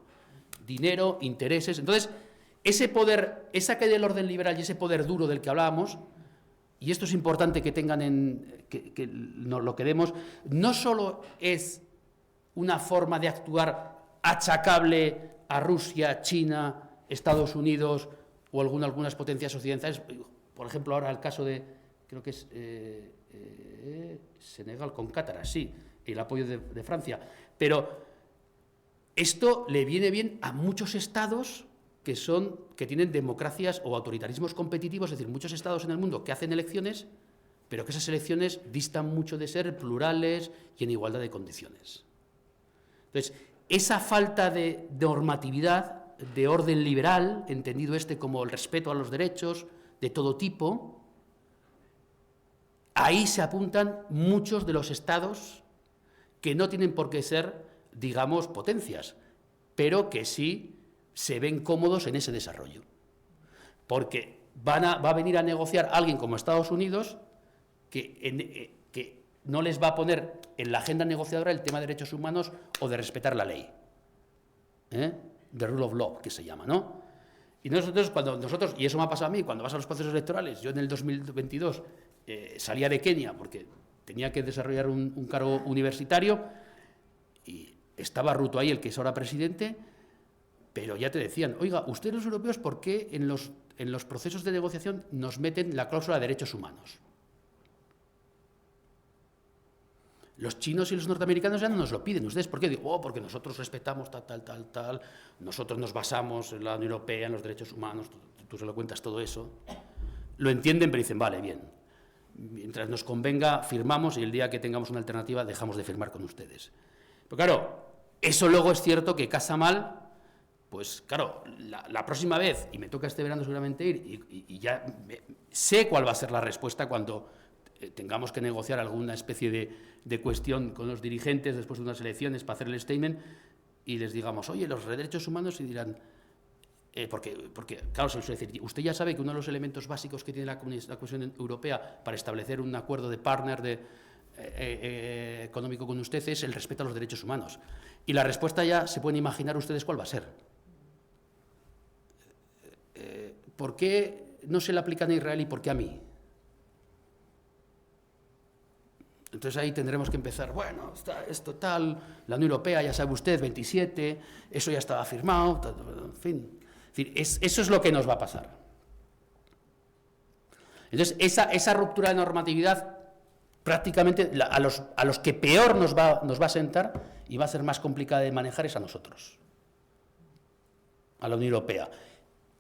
Dinero, intereses. Entonces, ese poder, esa caída del orden liberal y ese poder duro del que hablábamos, y esto es importante que tengan que nos lo quedemos, no solo es una forma de actuar achacable a Rusia, China, Estados Unidos o algunas potencias occidentales, por ejemplo, ahora el caso de, creo que es Senegal con Qatar, sí, el apoyo de Francia, pero esto le viene bien a muchos estados que tienen democracias o autoritarismos competitivos, es decir, muchos estados en el mundo que hacen elecciones, pero que esas elecciones distan mucho de ser plurales y en igualdad de condiciones. Entonces, esa falta de normatividad, de orden liberal, entendido como el respeto a los derechos de todo tipo, ahí se apuntan muchos de los estados que no tienen por qué ser, digamos, potencias, pero que sí se ven cómodos en ese desarrollo. Porque va a venir a negociar alguien como Estados Unidos que no les va a poner en la agenda negociadora el tema de derechos humanos o de respetar la ley. The rule of law, que se llama, ¿no? Y nosotros, y eso me ha pasado a mí, cuando vas a los procesos electorales, yo en el 2022 salía de Kenia porque tenía que desarrollar un cargo universitario y estaba Ruto ahí, el que es ahora presidente, pero ya te decían, oiga, ustedes los europeos, ¿por qué en los procesos de negociación nos meten la cláusula de derechos humanos? Los chinos y los norteamericanos ya no nos lo piden. ¿Ustedes por qué? Digo, porque nosotros respetamos tal, nosotros nos basamos en la Unión Europea, en los derechos humanos, tú se lo cuentas todo eso. Lo entienden, pero dicen, vale, bien. Mientras nos convenga, firmamos y el día que tengamos una alternativa dejamos de firmar con ustedes. Pero claro, eso luego es cierto que casa mal, pues claro, la próxima vez, y me toca este verano seguramente ir, y ya sé cuál va a ser la respuesta cuando tengamos que negociar alguna especie de cuestión con los dirigentes después de unas elecciones para hacer el statement y les digamos, oye, los derechos humanos, y dirán, porque claro, se les suele decir, usted ya sabe que uno de los elementos básicos que tiene la Comisión Europea para establecer un acuerdo de partner económico con usted es el respeto a los derechos humanos. Y la respuesta ya se pueden imaginar ustedes cuál va a ser. ¿Por qué no se le aplican a Israel y por qué a mí? Entonces ahí tendremos que empezar, bueno, esto tal, la Unión Europea, ya sabe usted, 27, eso ya estaba firmado, en fin. Eso es lo que nos va a pasar. Entonces, esa ruptura de normatividad, prácticamente a los que peor nos va a sentar y va a ser más complicada de manejar es a nosotros, a la Unión Europea.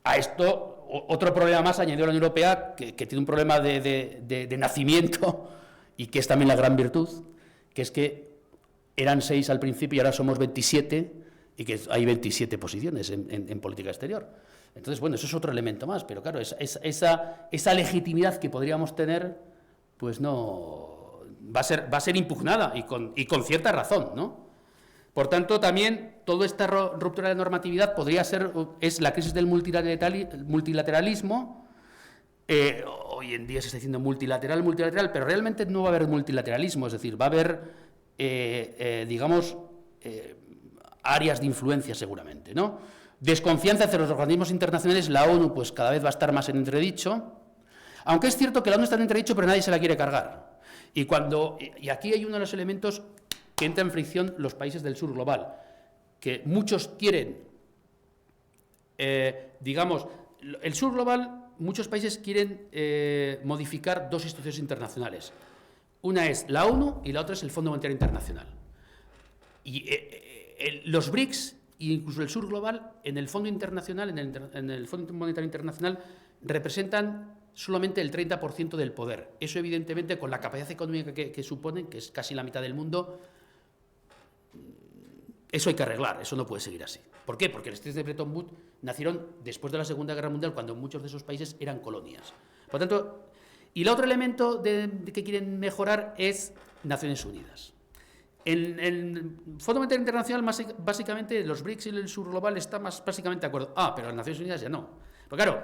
A esto, otro problema más añadió la Unión Europea, que tiene un problema de nacimiento, y que es también la gran virtud, que es que eran 6 al principio y ahora somos 27, y que hay 27 posiciones en política exterior. Entonces, bueno, eso es otro elemento más, pero claro, esa legitimidad que podríamos tener, pues no, va a ser impugnada y con cierta razón, ¿no? Por tanto, también toda esta ruptura de normatividad es la crisis del multilateralismo. Hoy en día se está diciendo multilateral, pero realmente no va a haber multilateralismo, es decir, va a haber, digamos, áreas de influencia seguramente, ¿no? Desconfianza hacia los organismos internacionales, la ONU pues cada vez va a estar más en entredicho, aunque es cierto que la ONU está en entredicho, pero nadie se la quiere cargar. Y aquí hay uno de los elementos que entra en fricción los países del sur global, que muchos quieren, digamos, el sur global, muchos países quieren modificar dos instituciones internacionales. Una es la ONU y la otra es el Fondo Monetario Internacional. Y los BRICS e incluso el sur global, en el Fondo Internacional, en el Fondo Monetario Internacional, representan solamente el 30% del poder. Eso, evidentemente, con la capacidad económica que suponen, que es casi la mitad del mundo, eso hay que arreglar, eso no puede seguir así. ¿Por qué? Porque los tratados de Bretton Woods nacieron después de la Segunda Guerra Mundial, cuando muchos de esos países eran colonias. Por tanto, y el otro elemento que quieren mejorar es Naciones Unidas. En el Fondo Monetario Internacional, básicamente, los BRICS y el sur global están básicamente de acuerdo. Pero las Naciones Unidas ya no. Pero claro,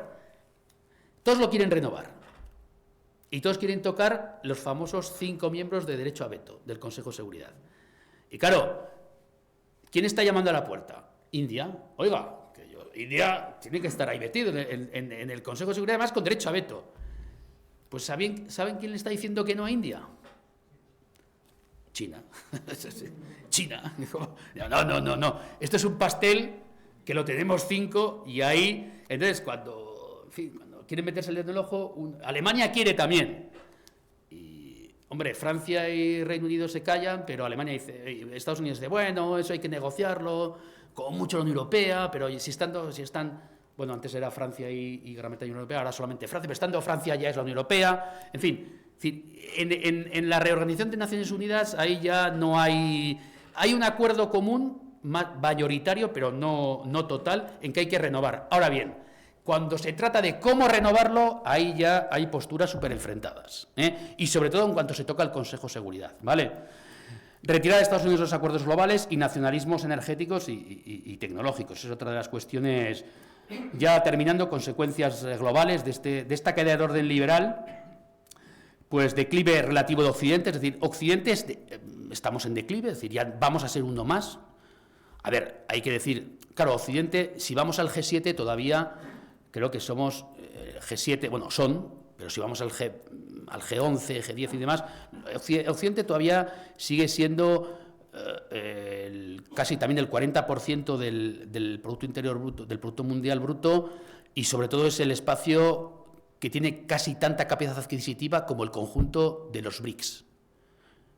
todos lo quieren renovar. Y todos quieren tocar los famosos 5 miembros de derecho a veto del Consejo de Seguridad. Y claro, ¿quién está llamando a la puerta? India. Oiga, India tiene que estar ahí metido en el Consejo de Seguridad, además con derecho a veto. Pues ¿saben quién le está diciendo que no a India? China. China. No. Esto es un pastel que lo tenemos 5 y ahí, entonces cuando quieren meterse el dedo en el ojo, Alemania quiere también. Y, hombre, Francia y Reino Unido se callan, pero Alemania dice, Estados Unidos dice, bueno, eso hay que negociarlo, con mucho la Unión Europea, pero si están, bueno, antes era Francia y Gran Bretaña y Unión Europea, ahora solamente Francia, pero estando Francia ya es la Unión Europea, en fin. En la reorganización de Naciones Unidas ahí ya no hay un acuerdo común mayoritario, pero no total, en que hay que renovar. Ahora bien, cuando se trata de cómo renovarlo, ahí ya hay posturas súper enfrentadas, y sobre todo en cuanto se toca el Consejo de Seguridad, ¿vale? Retirar a Estados Unidos los acuerdos globales y nacionalismos energéticos y tecnológicos, es otra de las cuestiones. Ya terminando, consecuencias globales de esta caída de orden liberal. Pues declive relativo de Occidente, es decir, Occidente estamos en declive, es decir, ya vamos a ser uno más. A ver, hay que decir, claro, Occidente, si vamos al G7 todavía creo que somos G7, bueno, pero si vamos al G11, G10 y demás, Occidente todavía sigue siendo casi también el 40% del Producto Interior Bruto, del Producto Mundial Bruto, y sobre todo es el espacio que tiene casi tanta capacidad adquisitiva como el conjunto de los BRICS.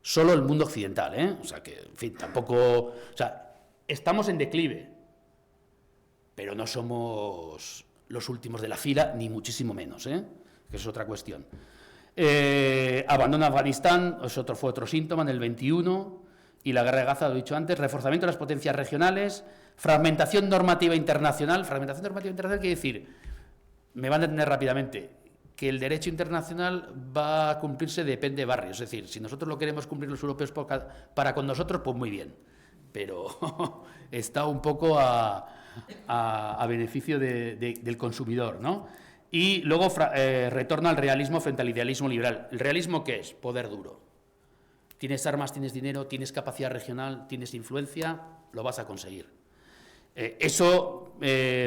Solo el mundo occidental, ¿eh? O sea que, en fin, tampoco... O sea, estamos en declive, pero no somos los últimos de la fila, ni muchísimo menos, ¿eh? Que es otra cuestión. Abandono Afganistán, fue otro síntoma en el 21, y la guerra de Gaza, lo he dicho antes, reforzamiento de las potencias regionales, fragmentación normativa internacional. Fragmentación normativa internacional quiere decir... Me van a entender rápidamente que el derecho internacional va a cumplirse depende de barrios. Es decir, si nosotros lo queremos cumplir los europeos para con nosotros, pues muy bien. Pero está un poco a beneficio del consumidor, ¿no? Y luego retorno al realismo frente al idealismo liberal. ¿El realismo qué es? Poder duro. Tienes armas, tienes dinero, tienes capacidad regional, tienes influencia, lo vas a conseguir.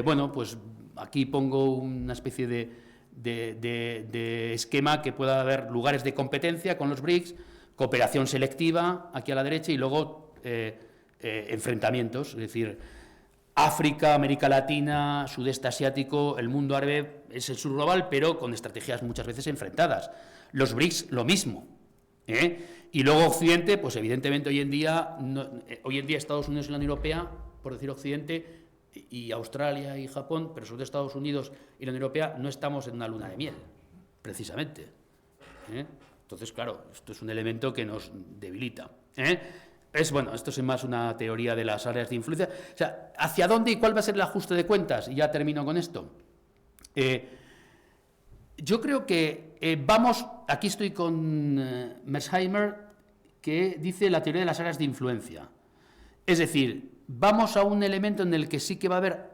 Bueno, pues aquí pongo una especie de esquema que pueda haber lugares de competencia con los BRICS, cooperación selectiva aquí a la derecha y luego enfrentamientos, es decir, África, América Latina, Sudeste Asiático, el mundo árabe es el sur global, pero con estrategias muchas veces enfrentadas. Los BRICS, lo mismo. Y luego Occidente, pues evidentemente hoy en día Estados Unidos y la Unión Europea, por decir Occidente, y Australia y Japón, pero sobre todo Estados Unidos y la Unión Europea, no estamos en una luna de miel, precisamente. Entonces, claro, esto es un elemento que nos debilita. bueno, esto es más una teoría de las áreas de influencia. O sea, ¿hacia dónde y cuál va a ser el ajuste de cuentas? Y ya termino con esto. Yo creo que vamos, aquí estoy con Mersheimer, que dice la teoría de las áreas de influencia. Es decir, vamos a un elemento en el que sí que va a haber...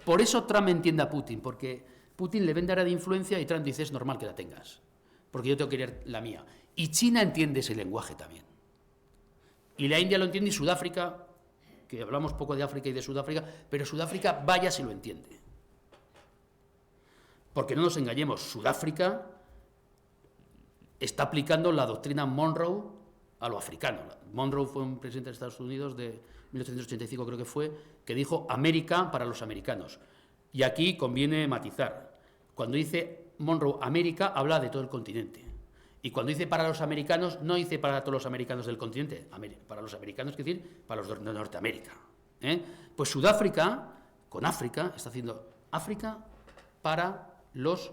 por eso Trump entiende a Putin, porque Putin le vende área de influencia y Trump dice, es normal que la tengas, porque yo tengo que querer la mía. Y China entiende ese lenguaje también. Y la India lo entiende y Sudáfrica, que hablamos poco de África y de Sudáfrica, pero Sudáfrica vaya si lo entiende. Porque no nos engañemos, Sudáfrica está aplicando la doctrina Monroe a lo africano. Monroe fue un presidente de Estados Unidos de 1885, creo que fue, que dijo América para los americanos. Y aquí conviene matizar. Cuando dice Monroe América, habla de todo el continente. Y cuando dice para los americanos, no dice para todos los americanos del continente. Para los americanos, quiere decir, para los de Norteamérica. Pues Sudáfrica, con África, está haciendo África para los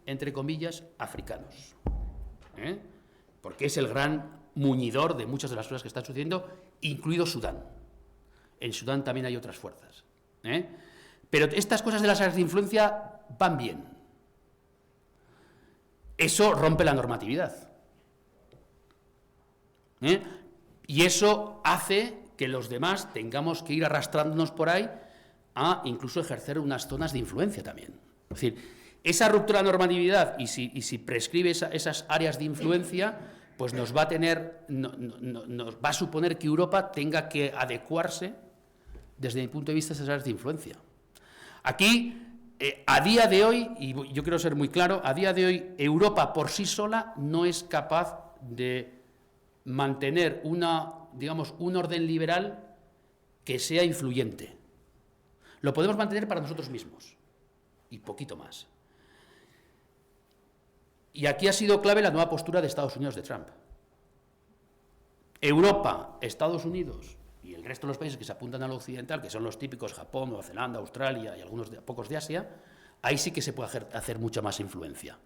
entre comillas, africanos. Porque es el gran muñidor de muchas de las cosas que están sucediendo, incluido Sudán. En Sudán también hay otras fuerzas. Pero estas cosas de las áreas de influencia van bien. Eso rompe la normatividad. Y eso hace que los demás tengamos que ir arrastrándonos por ahí a incluso ejercer unas zonas de influencia también. Es decir, esa ruptura de normatividad y si prescribe esas áreas de influencia, pues nos va a suponer que Europa tenga que adecuarse desde mi punto de vista a esas áreas de influencia. Aquí, a día de hoy, y yo quiero ser muy claro, a día de hoy Europa por sí sola no es capaz de mantener un orden liberal que sea influyente. Lo podemos mantener para nosotros mismos y poquito más. Y aquí ha sido clave la nueva postura de Estados Unidos de Trump. Europa, Estados Unidos y el resto de los países que se apuntan al occidental, que son los típicos Japón, Nueva Zelanda, Australia y pocos de Asia, ahí sí que se puede hacer mucha más influencia.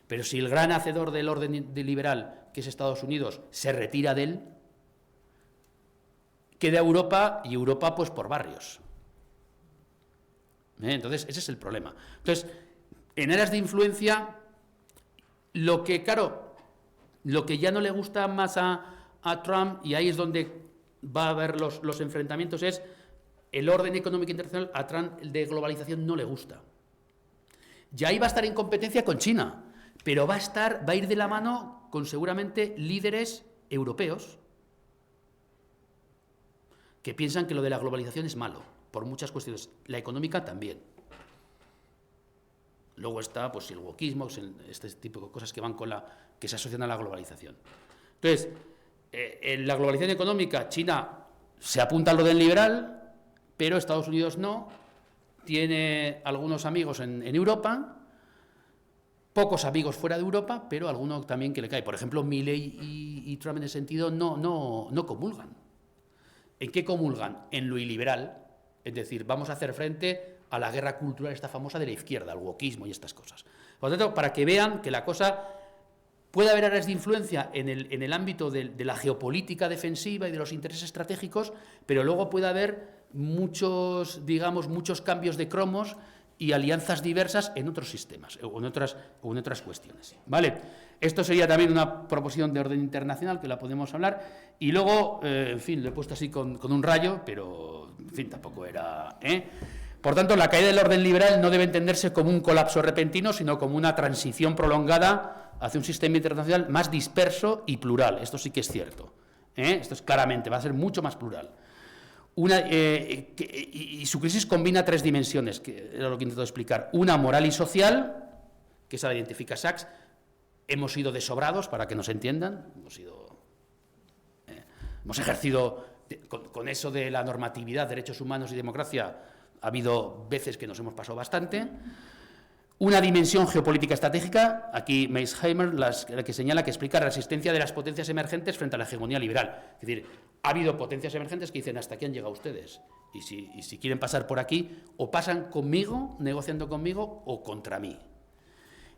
Pero si el gran hacedor del orden liberal, que es Estados Unidos, se retira de él, queda Europa, y Europa pues por barrios. Entonces, ese es el problema. Entonces, en áreas de influencia, lo que ya no le gusta más a Trump, y ahí es donde va a haber los enfrentamientos, es el orden económico internacional. A Trump el de globalización no le gusta. Y ahí va a estar en competencia con China, pero va a ir de la mano con seguramente líderes europeos que piensan que lo de la globalización es malo, por muchas cuestiones, la económica también. Luego está pues el wokismo, este tipo de cosas que se asocian a la globalización. Entonces, en la globalización económica, China se apunta a lo del liberal, pero Estados Unidos no. Tiene algunos amigos en Europa, pocos amigos fuera de Europa, pero alguno también que le cae. Por ejemplo, Milley y Trump en ese sentido no comulgan. ¿En qué comulgan? En lo iliberal, es decir, vamos a hacer frente a la guerra cultural esta famosa de la izquierda, al wokismo y estas cosas. Por lo tanto, para que vean que la cosa puede haber áreas de influencia en el ámbito de la geopolítica defensiva y de los intereses estratégicos, pero luego puede haber muchos cambios de cromos y alianzas diversas en otros sistemas o en otras cuestiones. ¿Vale? Esto sería también una proposición de orden internacional que la podemos hablar. Y luego, en fin, lo he puesto así con un rayo, pero, en fin, tampoco era... Por tanto, la caída del orden liberal no debe entenderse como un colapso repentino, sino como una transición prolongada hacia un sistema internacional más disperso y plural. Esto sí que es cierto. Esto es claramente, va a ser mucho más plural. Y su crisis combina tres dimensiones, que era lo que intento explicar. Una moral y social, que esa la identifica Sachs. Hemos sido desobrados, para que nos entiendan. Hemos ejercido, con eso de la normatividad, derechos humanos y democracia, ha habido veces que nos hemos pasado bastante. Una dimensión geopolítica estratégica, aquí Mersheimer, la que señala, que explica la resistencia de las potencias emergentes frente a la hegemonía liberal. Es decir, ha habido potencias emergentes que dicen, hasta aquí han llegado ustedes. Y si quieren pasar por aquí, o pasan conmigo, negociando conmigo, o contra mí.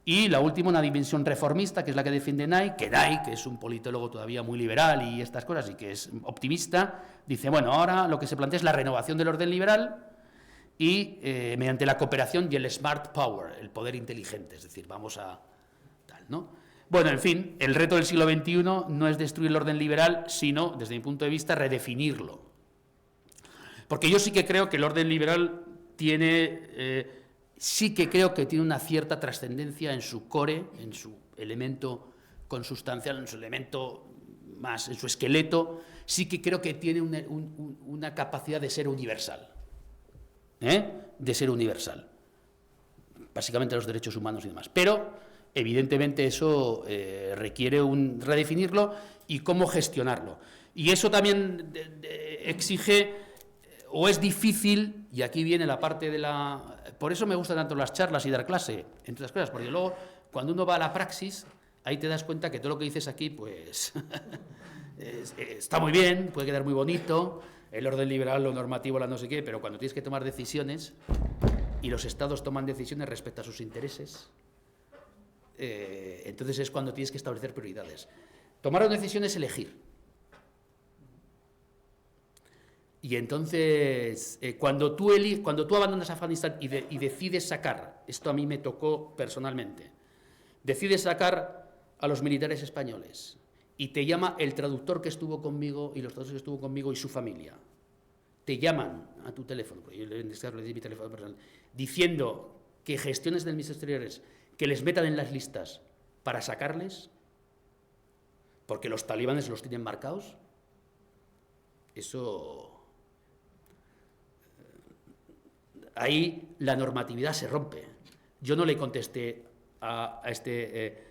Y la última, una dimensión reformista, que es la que defiende Knight, que es un politólogo todavía muy liberal y estas cosas, y que es optimista, dice, bueno, ahora lo que se plantea es la renovación del orden liberal y mediante la cooperación y el smart power, el poder inteligente, es decir, vamos a tal, ¿no? Bueno, en fin, el reto del siglo XXI no es destruir el orden liberal, sino, desde mi punto de vista, redefinirlo. Porque yo sí que creo que el orden liberal tiene... sí que creo que tiene una cierta trascendencia en su core, en su elemento consustancial, en su elemento más, en su esqueleto, sí que creo que tiene una capacidad de ser universal, de ser universal, básicamente los derechos humanos y demás. Pero, evidentemente, eso requiere redefinirlo y cómo gestionarlo. Y eso también exige... o es difícil, y aquí viene la parte de la... Por eso me gustan tanto las charlas y dar clase, entre otras cosas, porque luego, cuando uno va a la praxis, ahí te das cuenta que todo lo que dices aquí, pues, está muy bien, puede quedar muy bonito, el orden liberal, lo normativo, la no sé qué, pero cuando tienes que tomar decisiones, y los estados toman decisiones respecto a sus intereses, entonces es cuando tienes que establecer prioridades. Tomar una decisión es elegir. Y entonces, cuando tú abandonas Afganistán y decides sacar, esto a mí me tocó personalmente, decides sacar a los militares españoles y te llama el traductor que estuvo conmigo y los traductores que estuvo conmigo y su familia, te llaman a tu teléfono, porque yo en este caso le di mi teléfono personal, diciendo que gestiones del Ministerio Exteriores, que les metan en las listas para sacarles, porque los talibanes los tienen marcados, eso... ahí la normatividad se rompe. Yo no le contesté a este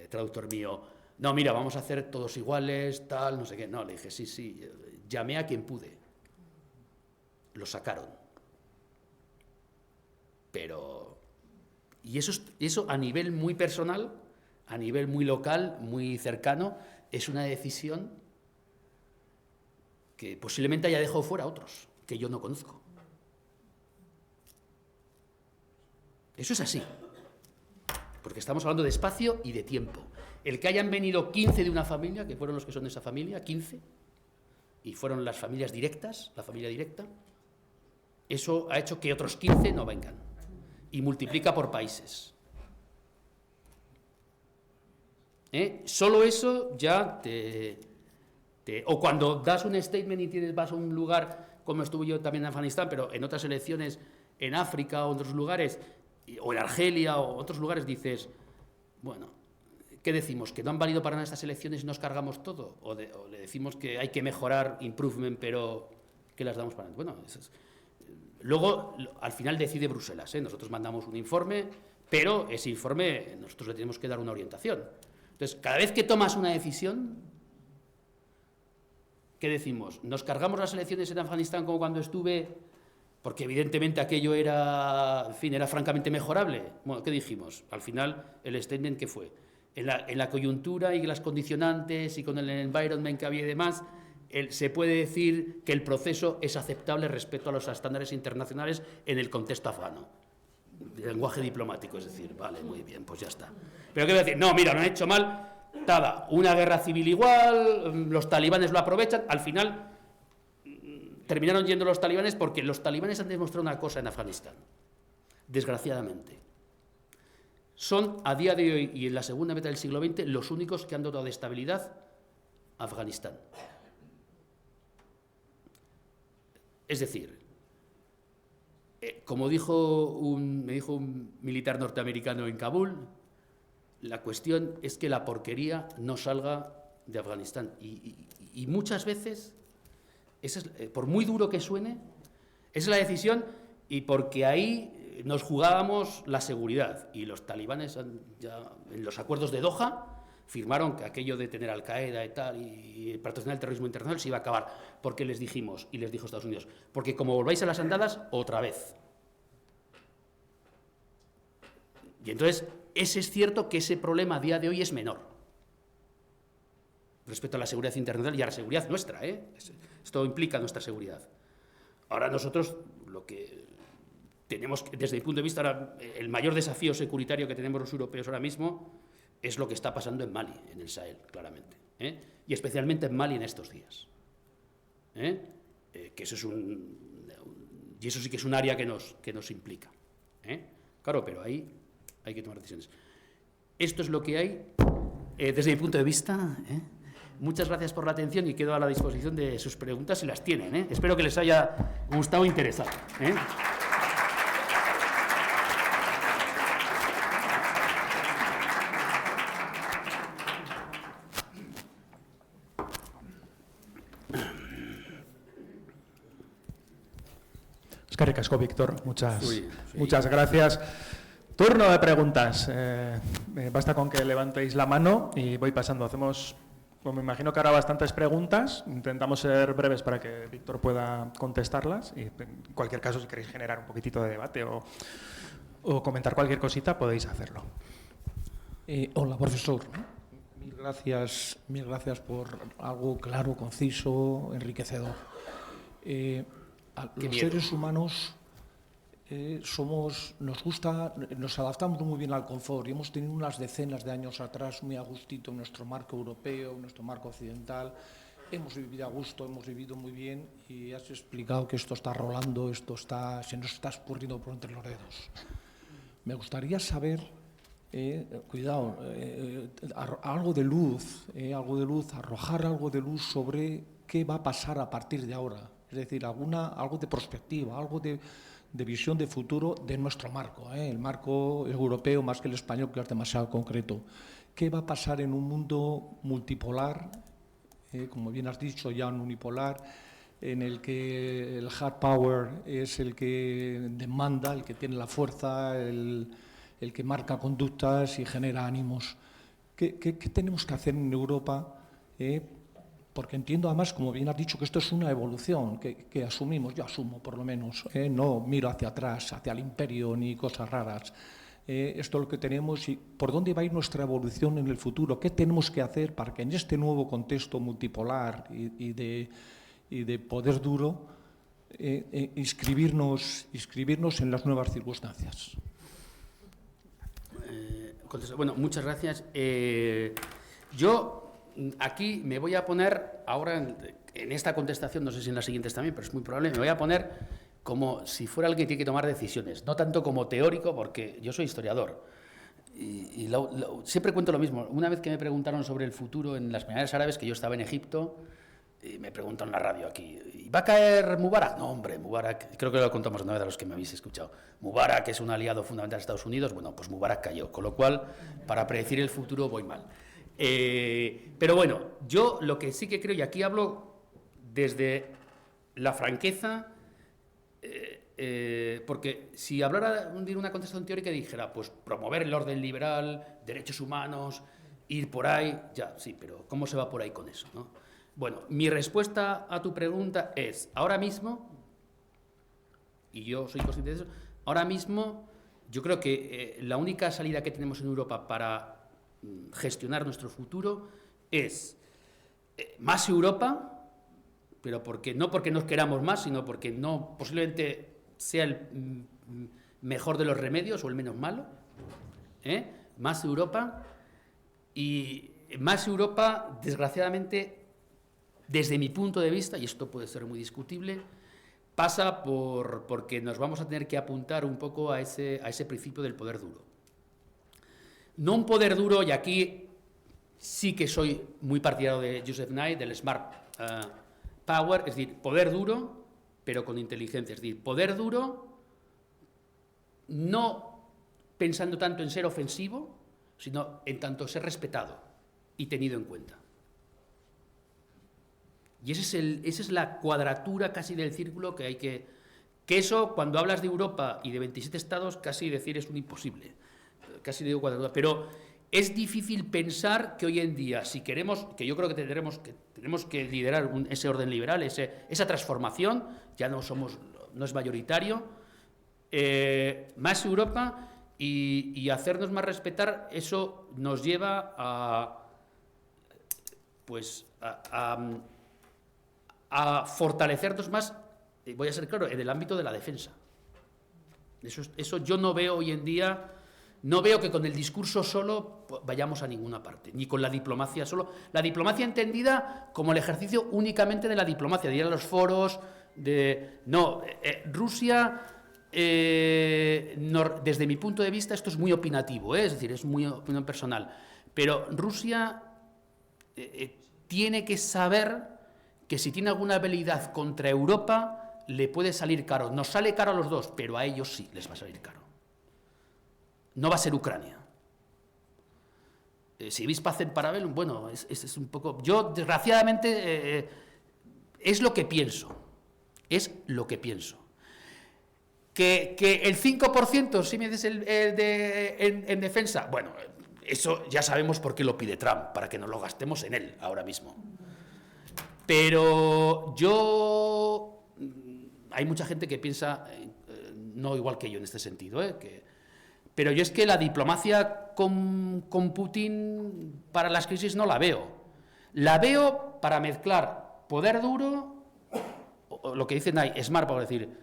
traductor mío, no, mira, vamos a hacer todos iguales, tal, no sé qué. No, le dije, sí, llamé a quien pude. Lo sacaron. Pero... y eso a nivel muy personal, a nivel muy local, muy cercano, es una decisión que posiblemente haya dejado fuera a otros, que yo no conozco. Eso es así, porque estamos hablando de espacio y de tiempo. El que hayan venido 15 de una familia, que fueron los que son de esa familia, 15, y fueron las familias directas, la familia directa, eso ha hecho que otros 15 no vengan, y multiplica por países. Solo eso ya o cuando das un statement y vas a un lugar, como estuve yo también en Afganistán, pero en otras elecciones en África o en otros lugares, o en Argelia o otros lugares, dices, bueno, ¿qué decimos? ¿Que no han valido para nada estas elecciones y nos cargamos todo? ¿O le decimos que hay que mejorar, improvement, pero que las damos para nada? Bueno, luego, al final decide Bruselas, Nosotros mandamos un informe, pero ese informe nosotros le tenemos que dar una orientación. Entonces, cada vez que tomas una decisión, ¿qué decimos? ¿Nos cargamos las elecciones en Afganistán como cuando estuve? Porque evidentemente aquello era, en fin, era francamente mejorable. Bueno, ¿qué dijimos? Al final, el statement, ¿qué fue? En la coyuntura y las condicionantes y con el environment que había y demás, se puede decir que el proceso es aceptable respecto a los estándares internacionales en el contexto afgano. Lenguaje diplomático, es decir, vale, muy bien, pues ya está. Pero ¿qué voy a decir? No, mira, lo han hecho mal, nada, una guerra civil igual, los talibanes lo aprovechan, al final terminaron yendo los talibanes porque los talibanes han demostrado una cosa en Afganistán, desgraciadamente. Son, a día de hoy y en la segunda mitad del siglo XX, los únicos que han dotado de estabilidad a Afganistán. Es decir, como me dijo un militar norteamericano en Kabul, la cuestión es que la porquería no salga de Afganistán. Y muchas veces, por muy duro que suene, esa es la decisión, y porque ahí nos jugábamos la seguridad. Y los talibanes, ya en los acuerdos de Doha, firmaron que aquello de tener Al-Qaeda y tal, y patrocinar el terrorismo internacional se iba a acabar, porque les dijimos, y les dijo Estados Unidos, porque como volváis a las andadas, otra vez. Y entonces, es cierto que ese problema a día de hoy es menor respecto a la seguridad internacional y a la seguridad nuestra, Esto implica nuestra seguridad. Ahora nosotros lo que tenemos, desde mi punto de vista, ahora, el mayor desafío securitario que tenemos los europeos ahora mismo es lo que está pasando en Mali, en el Sahel, claramente, y especialmente en Mali en estos días. Que eso es y eso sí que es un área que nos implica. Claro, pero ahí hay que tomar decisiones. Esto es lo que hay desde mi punto de vista. Muchas gracias por la atención y quedo a la disposición de sus preguntas si las tienen. Espero que les haya gustado e interesado. Eskerrik asko, Víctor. Muchas gracias. Turno de preguntas. Basta con que levantéis la mano y voy pasando. Hacemos, pues me imagino que habrá bastantes preguntas. Intentamos ser breves para que Víctor pueda contestarlas. Y en cualquier caso, si queréis generar un poquitito de debate o comentar cualquier cosita, podéis hacerlo. Hola, profesor. Mil gracias por algo claro, conciso, enriquecedor. Los seres humanos nos adaptamos muy bien al confort y hemos tenido unas decenas de años atrás muy a gustito en nuestro marco europeo, en nuestro marco occidental. Hemos vivido a gusto, hemos vivido muy bien y has explicado que esto está rolando, se nos está escurriendo por entre los dedos. Me gustaría saber, algo de luz, arrojar algo de luz sobre qué va a pasar a partir de ahora. Es decir, algo de perspectiva, algo de visión de futuro de nuestro marco, el marco europeo más que el español, que es demasiado concreto. ¿Qué va a pasar en un mundo multipolar, como bien has dicho, ya un unipolar, en el que el hard power es el que demanda, el que tiene la fuerza, el que marca conductas y genera ánimos? ¿Qué tenemos que hacer en Europa? Porque entiendo además, como bien has dicho, que esto es una evolución que asumimos, yo asumo por lo menos, no miro hacia atrás, hacia el imperio ni cosas raras. Esto es lo que tenemos y por dónde va a ir nuestra evolución en el futuro, qué tenemos que hacer para que en este nuevo contexto multipolar y de poder duro inscribirnos en las nuevas circunstancias. Bueno, muchas gracias. Yo aquí me voy a poner, ahora en esta contestación, no sé si en las siguientes también, pero es muy probable, me voy a poner como si fuera alguien que tiene que tomar decisiones, no tanto como teórico, porque yo soy historiador. Y siempre cuento lo mismo. Una vez que me preguntaron sobre el futuro en las Primarias Árabes, que yo estaba en Egipto, y me preguntan en la radio aquí, ¿va a caer Mubarak? No, hombre, Mubarak, creo que lo contamos una vez a los que me habéis escuchado. Mubarak es un aliado fundamental de Estados Unidos, bueno, pues Mubarak cayó, con lo cual, para predecir el futuro voy mal. Pero bueno, yo lo que sí que creo, y aquí hablo desde la franqueza, porque si hablara de una contestación teórica y dijera, pues promover el orden liberal, derechos humanos, ir por ahí, ya, sí, pero ¿cómo se va por ahí con eso, no? Bueno, mi respuesta a tu pregunta es, ahora mismo, y yo soy consciente de eso, ahora mismo yo creo que la única salida que tenemos en Europa para gestionar nuestro futuro es más Europa, pero no porque nos queramos más, sino porque no posiblemente sea el mejor de los remedios o el menos malo. Más Europa, y más Europa, desgraciadamente, desde mi punto de vista, y esto puede ser muy discutible, pasa porque nos vamos a tener que apuntar un poco a ese principio del poder duro. No un poder duro, y aquí sí que soy muy partidario de Joseph Nye, del Smart Power, es decir, poder duro, pero con inteligencia. Es decir, poder duro no pensando tanto en ser ofensivo, sino en tanto ser respetado y tenido en cuenta. Y esa es la cuadratura casi del círculo que hay que eso, cuando hablas de Europa y de 27 estados, casi decir es un imposible. Casi digo cuadratura, pero es difícil pensar que hoy en día, si queremos, que yo creo que tenemos que liderar ese orden liberal, esa transformación, ya no es mayoritario, más Europa y hacernos más respetar, eso nos lleva a fortalecernos más, voy a ser claro, en el ámbito de la defensa. Eso yo no veo hoy en día, no veo que con el discurso solo vayamos a ninguna parte, ni con la diplomacia solo. La diplomacia entendida como el ejercicio únicamente de la diplomacia, de ir a los foros, Rusia, desde mi punto de vista, esto es muy opinativo, es decir, es muy opinión personal, pero Rusia tiene que saber que si tiene alguna habilidad contra Europa, le puede salir caro. Nos sale caro a los dos, pero a ellos sí les va a salir caro. No va a ser Ucrania. Si vis pacem para bellum, bueno, es un poco... Yo, desgraciadamente, es lo que pienso. Es lo que pienso. Que el 5%, si me dices en defensa, bueno, eso ya sabemos por qué lo pide Trump, para que nos lo gastemos en él ahora mismo. Pero hay mucha gente que piensa, no igual que yo en este sentido, pero yo es que la diplomacia con Putin para las crisis no la veo. La veo para mezclar poder duro, o lo que dicen ahí, smart power, decir,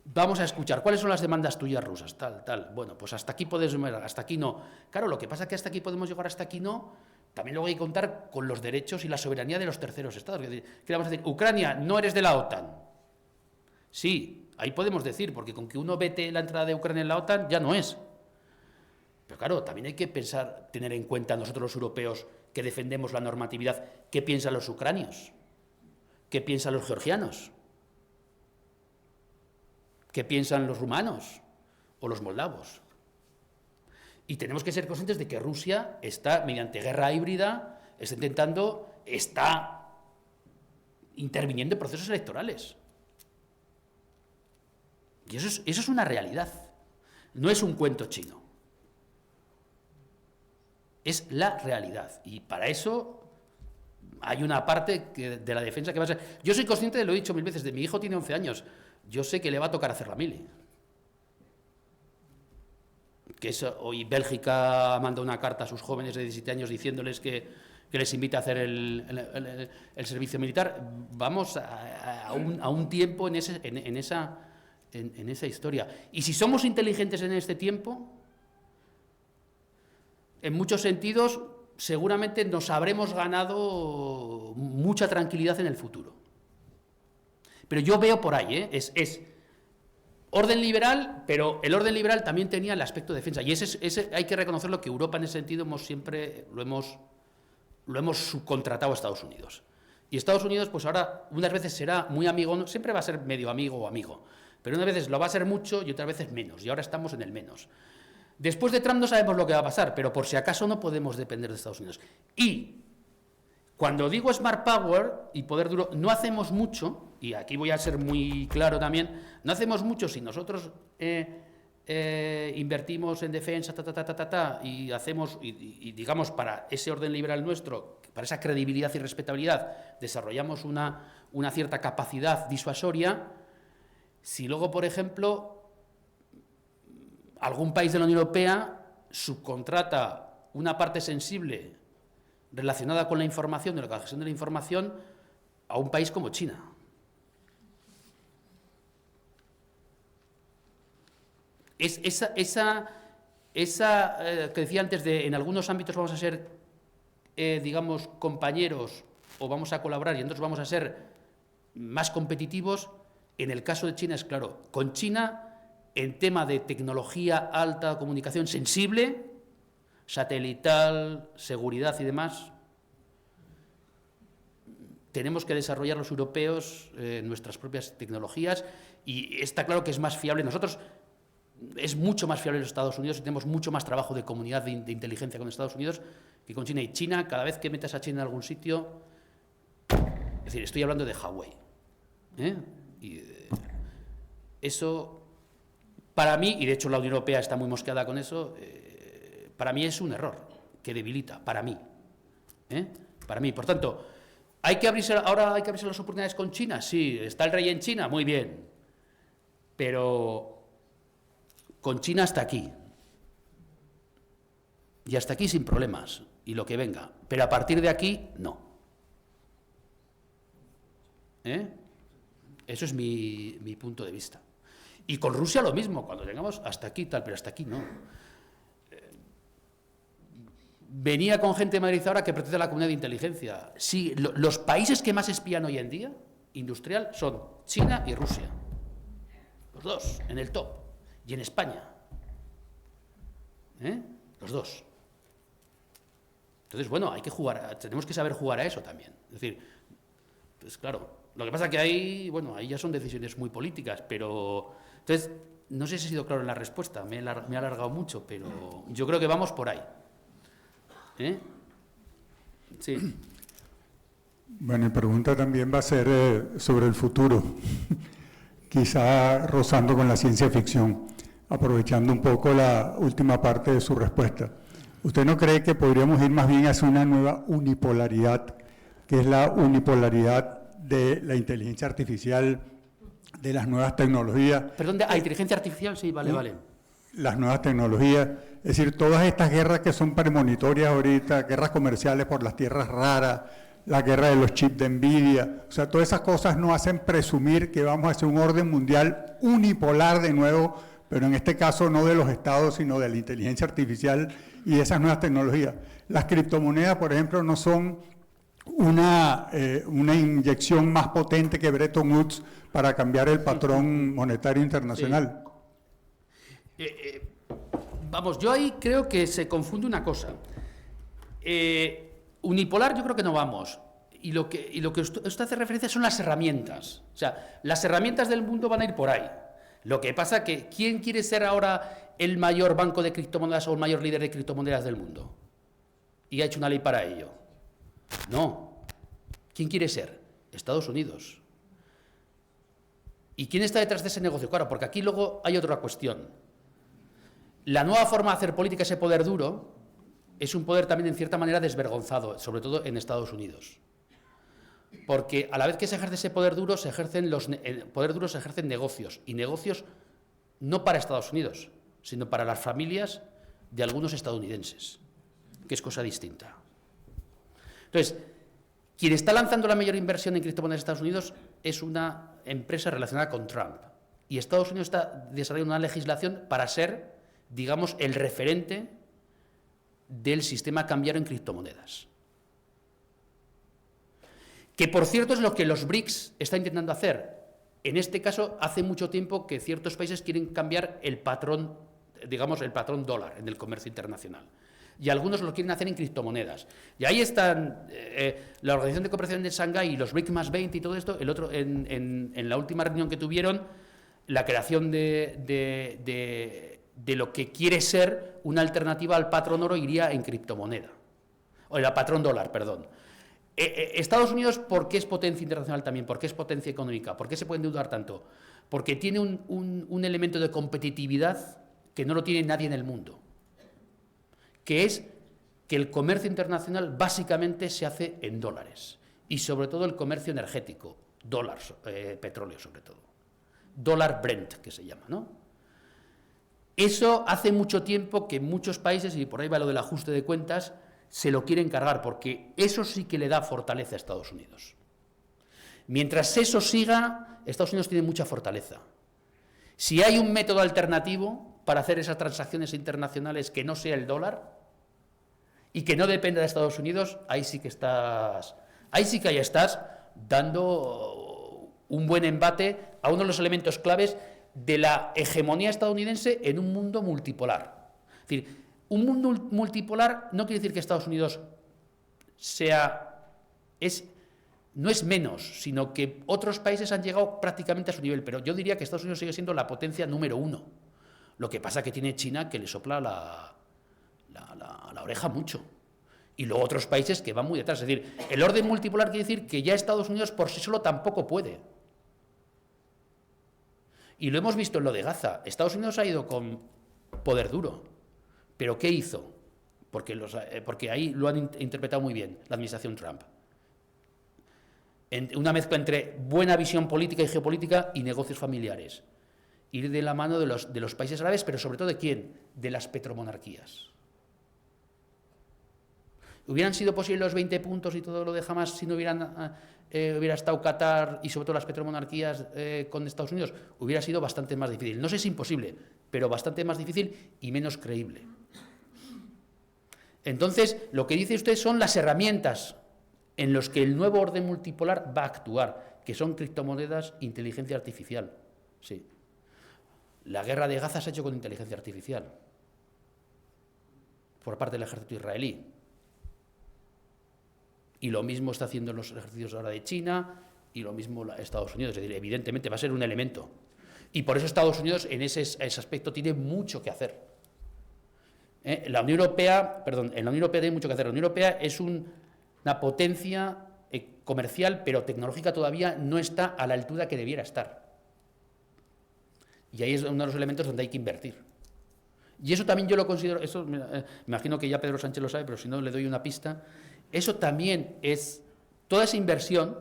vamos a escuchar, ¿cuáles son las demandas tuyas rusas? Tal. Bueno, pues hasta aquí podemos llegar, hasta aquí no. Claro, lo que pasa es que hasta aquí podemos llegar, hasta aquí no. También luego hay que contar con los derechos y la soberanía de los terceros estados. ¿Qué vamos a decir? Ucrania, no eres de la OTAN. Sí, ahí podemos decir, porque con que uno vete la entrada de Ucrania en la OTAN, ya no es. Pero claro, también hay que pensar, tener en cuenta nosotros los europeos que defendemos la normatividad, ¿qué piensan los ucranios? ¿Qué piensan los georgianos? ¿Qué piensan los rumanos o los moldavos? Y tenemos que ser conscientes de que Rusia está, mediante guerra híbrida, está interviniendo en procesos electorales. Y eso es una realidad. No es un cuento chino. Es la realidad. Y para eso hay una parte de la defensa que va a ser... Yo soy consciente, lo he dicho mil veces, de mi hijo tiene 11 años. Yo sé que le va a tocar hacer la mili. Hoy Bélgica manda una carta a sus jóvenes de 17 años diciéndoles que les invita a hacer el servicio militar. Vamos a un tiempo en esa historia. Y si somos inteligentes en este tiempo, en muchos sentidos, seguramente nos habremos ganado mucha tranquilidad en el futuro. Pero yo veo por ahí, es orden liberal, pero el orden liberal también tenía el aspecto de defensa. Y ese hay que reconocerlo, que Europa en ese sentido lo hemos subcontratado a Estados Unidos. Y Estados Unidos, pues ahora, unas veces será muy amigo, siempre va a ser medio amigo o amigo, pero unas veces lo va a ser mucho y otras veces menos. Y ahora estamos en el menos. Después de Trump no sabemos lo que va a pasar, pero por si acaso no podemos depender de Estados Unidos. Y cuando digo smart power y poder duro, no hacemos mucho, y aquí voy a ser muy claro también, no hacemos mucho si nosotros invertimos en defensa, y hacemos, y digamos, para ese orden liberal nuestro, para esa credibilidad y respetabilidad, desarrollamos una cierta capacidad disuasoria. Si luego, por ejemplo, algún país de la Unión Europea subcontrata una parte sensible relacionada con la información, de la gestión de la información, a un país como China. Esa que decía antes en algunos ámbitos vamos a ser, digamos, compañeros o vamos a colaborar y en otros vamos a ser más competitivos. En el caso de China es claro, con China, en tema de tecnología alta, comunicación sensible, satelital, seguridad y demás, tenemos que desarrollar los europeos nuestras propias tecnologías, y está claro que es más fiable. Nosotros es mucho más fiable los Estados Unidos y tenemos mucho más trabajo de comunidad de inteligencia con Estados Unidos que con China. Y China, cada vez que metas a China en algún sitio, es decir, estoy hablando de Huawei, y eso, para mí, y de hecho la Unión Europea está muy mosqueada con eso, para mí es un error que debilita, para mí. Para mí, por tanto, ahora hay que abrirse las oportunidades con China. Sí, está el rey en China, muy bien, pero con China hasta aquí, y hasta aquí sin problemas, y lo que venga, pero a partir de aquí, no. Eso es mi punto de vista. Y con Rusia lo mismo, cuando llegamos hasta aquí tal, pero hasta aquí no. Venía con gente de Madrid ahora que pertenece a la comunidad de inteligencia. Sí, los países que más espían hoy en día, industrial, son China y Rusia. Los dos, en el top. Y en España. Los dos. Entonces, bueno, hay que jugar, tenemos que saber jugar a eso también. Es decir, pues claro, lo que pasa que ahí, bueno, ahí ya son decisiones muy políticas, pero... Entonces, no sé si he sido claro en la respuesta, me he alargado mucho, pero yo creo que vamos por ahí. Sí. Bueno, mi pregunta también va a ser sobre el futuro, quizá rozando con la ciencia ficción, aprovechando un poco la última parte de su respuesta. ¿Usted no cree que podríamos ir más bien hacia una nueva unipolaridad, que es la unipolaridad de la inteligencia artificial, de las nuevas tecnologías? Perdón, inteligencia artificial, sí, vale. Las nuevas tecnologías, es decir, todas estas guerras que son premonitorias ahorita, guerras comerciales por las tierras raras, la guerra de los chips de Nvidia, o sea, todas esas cosas nos hacen presumir que vamos hacia un orden mundial unipolar de nuevo, pero en este caso no de los estados, sino de la inteligencia artificial y de esas nuevas tecnologías. Las criptomonedas, por ejemplo, no son una inyección más potente que Bretton Woods para cambiar el patrón monetario internacional. Sí. Vamos, yo ahí creo que se confunde una cosa. Unipolar yo creo que no vamos. Y lo que usted hace referencia son las herramientas. O sea, las herramientas del mundo van a ir por ahí. Lo que pasa que, ¿quién quiere ser ahora el mayor banco de criptomonedas o el mayor líder de criptomonedas del mundo? Y ha hecho una ley para ello. No. ¿Quién quiere ser? Estados Unidos. ¿Y quién está detrás de ese negocio? Claro, porque aquí luego hay otra cuestión. La nueva forma de hacer política, ese poder duro, es un poder también en cierta manera desvergonzado, sobre todo en Estados Unidos. Porque a la vez que se ejerce ese poder duro, se ejercen negocios, y negocios no para Estados Unidos, sino para las familias de algunos estadounidenses, que es cosa distinta. Entonces, quien está lanzando la mayor inversión en criptomonedas de Estados Unidos es una empresa relacionada con Trump. Y Estados Unidos está desarrollando una legislación para ser, digamos, el referente del sistema cambiario en criptomonedas. Que, por cierto, es lo que los BRICS están intentando hacer. En este caso, hace mucho tiempo que ciertos países quieren cambiar el patrón, digamos, el patrón dólar en el comercio internacional. Y algunos lo quieren hacer en criptomonedas. Y ahí están la Organización de Cooperación de Shanghái y los BRICS más 20 y todo esto. El otro, en la última reunión que tuvieron, la creación de lo que quiere ser una alternativa al patrón oro iría en criptomoneda. O el patrón dólar, perdón. Estados Unidos, ¿por qué es potencia internacional también? ¿Por qué es potencia económica? ¿Por qué se puede endeudar tanto? Porque tiene un elemento de competitividad que no lo tiene nadie en el mundo, que es que el comercio internacional básicamente se hace en dólares, y sobre todo el comercio energético, dólares, petróleo sobre todo, dólar Brent que se llama, ¿no? Eso hace mucho tiempo que muchos países, y por ahí va lo del ajuste de cuentas, se lo quieren cargar, porque eso sí que le da fortaleza a Estados Unidos. Mientras eso siga, Estados Unidos tiene mucha fortaleza. Si hay un método alternativo para hacer esas transacciones internacionales que no sea el dólar y que no dependa de Estados Unidos, ahí sí que ahí estás dando un buen embate a uno de los elementos claves de la hegemonía estadounidense en un mundo multipolar. Es decir, un mundo multipolar no quiere decir que Estados Unidos no es menos, sino que otros países han llegado prácticamente a su nivel, pero yo diría que Estados Unidos sigue siendo la potencia número 1. Lo que pasa es que tiene China que le sopla la oreja mucho. Y luego otros países que van muy detrás. Es decir, el orden multipolar quiere decir que ya Estados Unidos por sí solo tampoco puede. Y lo hemos visto en lo de Gaza. Estados Unidos ha ido con poder duro. ¿Pero qué hizo? Porque ahí lo han interpretado muy bien la administración Trump. Una mezcla entre buena visión política y geopolítica y negocios familiares. Ir de la mano de los países árabes, pero sobre todo ¿de quién? De las petromonarquías. ¿Hubieran sido posibles los 20 puntos y todo lo de Hamas si no hubiera estado Qatar y sobre todo las petromonarquías con Estados Unidos? Hubiera sido bastante más difícil. No sé si imposible, pero bastante más difícil y menos creíble. Entonces, lo que dice usted son las herramientas en las que el nuevo orden multipolar va a actuar, que son criptomonedas, inteligencia artificial. Sí. La guerra de Gaza se ha hecho con inteligencia artificial por parte del ejército israelí. Y lo mismo está haciendo los ejércitos ahora de China y lo mismo Estados Unidos. Es decir, evidentemente va a ser un elemento. Y por eso Estados Unidos en ese aspecto tiene mucho que hacer. En la Unión Europea tiene mucho que hacer. La Unión Europea es una potencia comercial, pero tecnológica todavía no está a la altura que debiera estar. Y ahí es uno de los elementos donde hay que invertir. Y eso también yo lo considero, eso me imagino que ya Pedro Sánchez lo sabe, pero si no le doy una pista. Eso también es toda esa inversión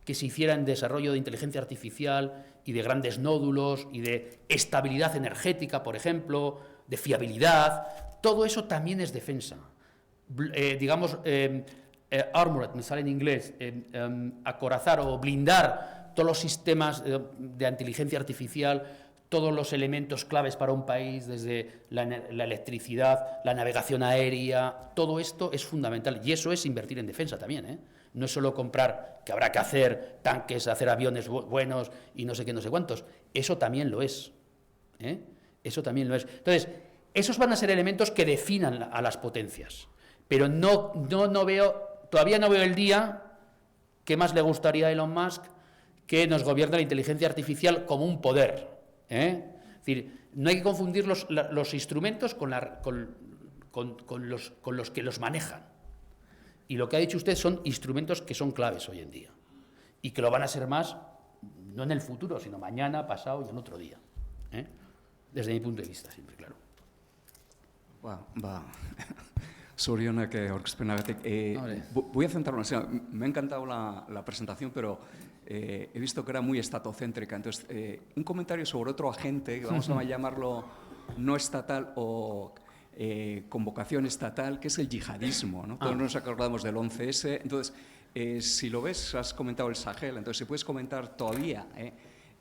que se hiciera en desarrollo de inteligencia artificial y de grandes nódulos y de estabilidad energética, por ejemplo, de fiabilidad, todo eso también es defensa. Armored, me sale en inglés, acorazar o blindar todos los sistemas de inteligencia artificial, todos los elementos claves para un país, desde la electricidad, la navegación aérea, todo esto es fundamental. Y eso es invertir en defensa también, ¿eh? No es solo comprar, que habrá que hacer tanques, hacer aviones buenos y no sé qué, no sé cuántos. Eso también lo es. Eso también lo es. Entonces, esos van a ser elementos que definan a las potencias. Pero no veo, todavía no veo el día que más le gustaría a Elon Musk que nos gobierne la inteligencia artificial como un poder. Es decir, no hay que confundir los instrumentos con los que los manejan. Y lo que ha dicho usted son instrumentos que son claves hoy en día. Y que lo van a ser más, no en el futuro, sino mañana, pasado y en otro día. Desde mi punto de vista, siempre, claro. Zorionak aurkezpenagatik. Voy a centrarme, o sea, me ha encantado la presentación, pero he visto que era muy estatocéntrica. Entonces, un comentario sobre otro agente, que vamos a llamarlo no estatal o con vocación estatal, que es el yihadismo, ¿no? Todos nos acordamos del 11S. Entonces, si lo ves, has comentado el Sahel, entonces si puedes comentar todavía,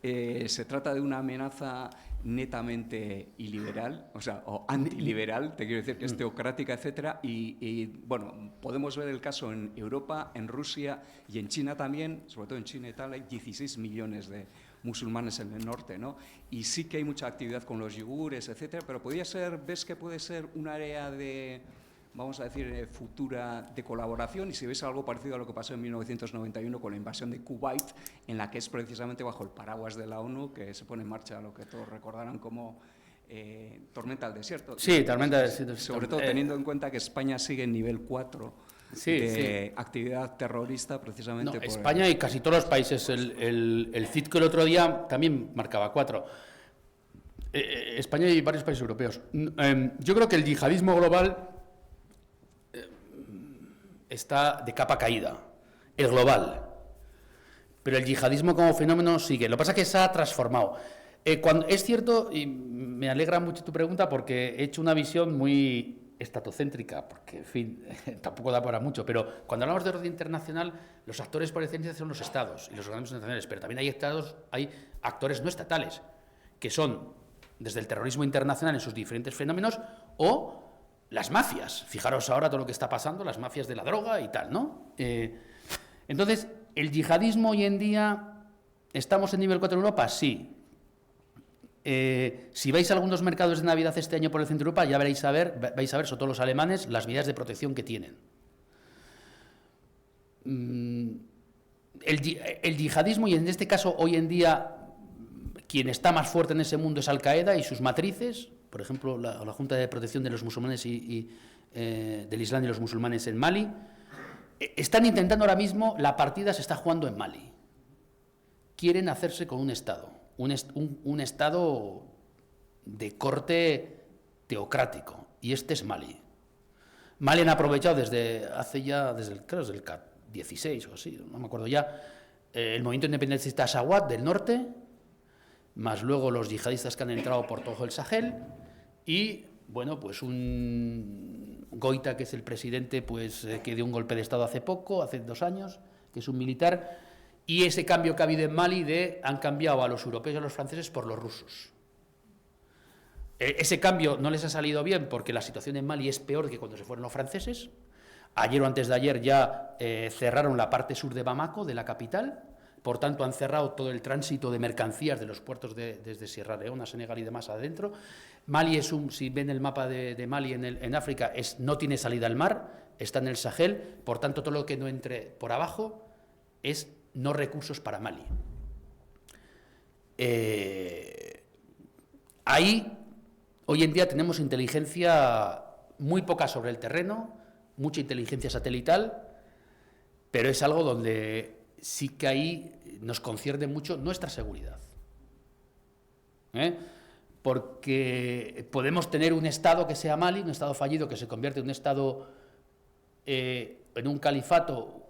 se trata de una amenaza netamente iliberal, o sea, o antiliberal, te quiero decir que es teocrática, etcétera, y bueno, podemos ver el caso en Europa, en Rusia y en China también, sobre todo en China y tal, hay 16 millones de musulmanes en el norte, ¿no? Y sí que hay mucha actividad con los yugures, etcétera, pero ¿ves que puede ser un área de, vamos a decir, futura de colaboración? Y si ves algo parecido a lo que pasó en 1991 con la invasión de Kuwait, en la que es precisamente bajo el paraguas de la ONU que se pone en marcha lo que todos recordarán como tormenta del desierto. Sí, tormenta del desierto. Sobre todo teniendo en cuenta que España sigue en nivel 4 de actividad terrorista precisamente. No, España y casi todos los países. El CITCO el otro día también marcaba 4. España y varios países europeos. Yo creo que el yihadismo global está de capa caída, el global. Pero el yihadismo como fenómeno sigue. Lo que pasa es que se ha transformado. Es cierto, y me alegra mucho tu pregunta, porque he hecho una visión muy estatocéntrica, porque, en fin, tampoco da para mucho, pero cuando hablamos de orden internacional, los actores por excelencia son los estados y los organismos internacionales, pero también hay actores no estatales, que son desde el terrorismo internacional en sus diferentes fenómenos o las mafias. Fijaros ahora todo lo que está pasando, las mafias de la droga y tal, ¿no? Entonces, ¿el yihadismo hoy en día estamos en nivel 4 en Europa? Sí. Si vais a algunos mercados de Navidad este año por el centro de Europa, ya vais a ver, sobre todo los alemanes, las medidas de protección que tienen. El yihadismo, y en este caso hoy en día quien está más fuerte en ese mundo es Al-Qaeda y sus matrices, por ejemplo, la Junta de Protección de los Musulmanes del Islam y los musulmanes en Mali, están intentando ahora mismo, la partida se está jugando en Mali. Quieren hacerse con un Estado. Un Estado de corte teocrático, y este es Mali. Mali han aprovechado desde el 16 o así, no me acuerdo ya, el movimiento independentista Azawad del norte, más luego los yihadistas que han entrado por todo el Sahel, y bueno, pues un Goita, que es el presidente, pues que dio un golpe de Estado hace poco, hace 2 años, que es un militar, y ese cambio que ha habido en Mali han cambiado a los europeos y a los franceses por los rusos. Ese cambio no les ha salido bien porque la situación en Mali es peor que cuando se fueron los franceses. Ayer o antes de ayer ya cerraron la parte sur de Bamako, de la capital, por tanto han cerrado todo el tránsito de mercancías de los puertos desde Sierra Leona, Senegal y demás adentro. Mali si ven el mapa de Mali en África, no tiene salida al mar, está en el Sahel, por tanto todo lo que no entre por abajo es no recursos para Mali. Ahí, hoy en día tenemos inteligencia muy poca sobre el terreno, mucha inteligencia satelital, pero es algo donde sí que ahí nos concierne mucho nuestra seguridad. Porque podemos tener un Estado que sea Mali, un Estado fallido que se convierte en un Estado, en un califato,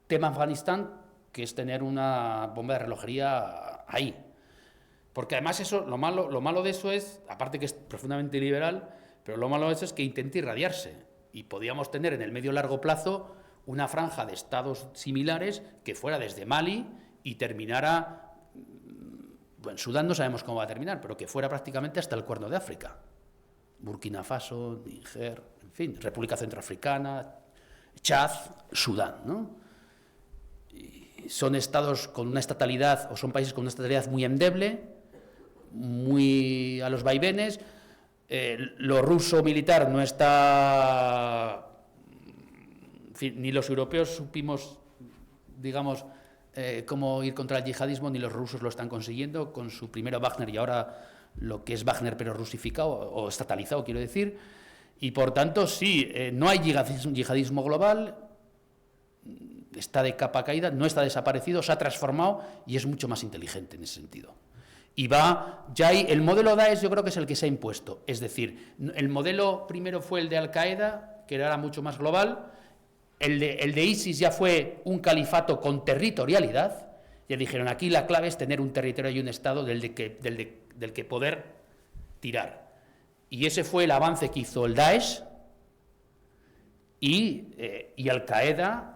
tema Afganistán, que es tener una bomba de relojería ahí. Porque además eso, lo malo de eso es, aparte que es profundamente liberal, pero lo malo de eso es que intenta irradiarse. Y podíamos tener en el medio largo plazo una franja de estados similares que fuera desde Mali y terminara, bueno, Sudán no sabemos cómo va a terminar, pero que fuera prácticamente hasta el Cuerno de África. Burkina Faso, Níger, en fin, República Centroafricana, Chad, Sudán, ¿no? Y son estados con una estatalidad, o son países con una estatalidad muy endeble, muy a los vaivenes. Lo ruso militar no está, en fin, ni los europeos supimos, digamos, cómo ir contra el yihadismo, ni los rusos lo están consiguiendo con su primero Wagner y ahora lo que es Wagner pero rusificado o estatalizado, quiero decir. Y por tanto, sí, no hay yihadismo global, está de capa caída, no está desaparecido, se ha transformado y es mucho más inteligente en ese sentido. Y ya hay, el modelo Daesh yo creo que es el que se ha impuesto, es decir, el modelo primero fue el de Al-Qaeda, que era mucho más global, el de ISIS ya fue un califato con territorialidad, ya dijeron aquí la clave es tener un territorio y un estado del que poder tirar. Y ese fue el avance que hizo el Daesh y Al-Qaeda,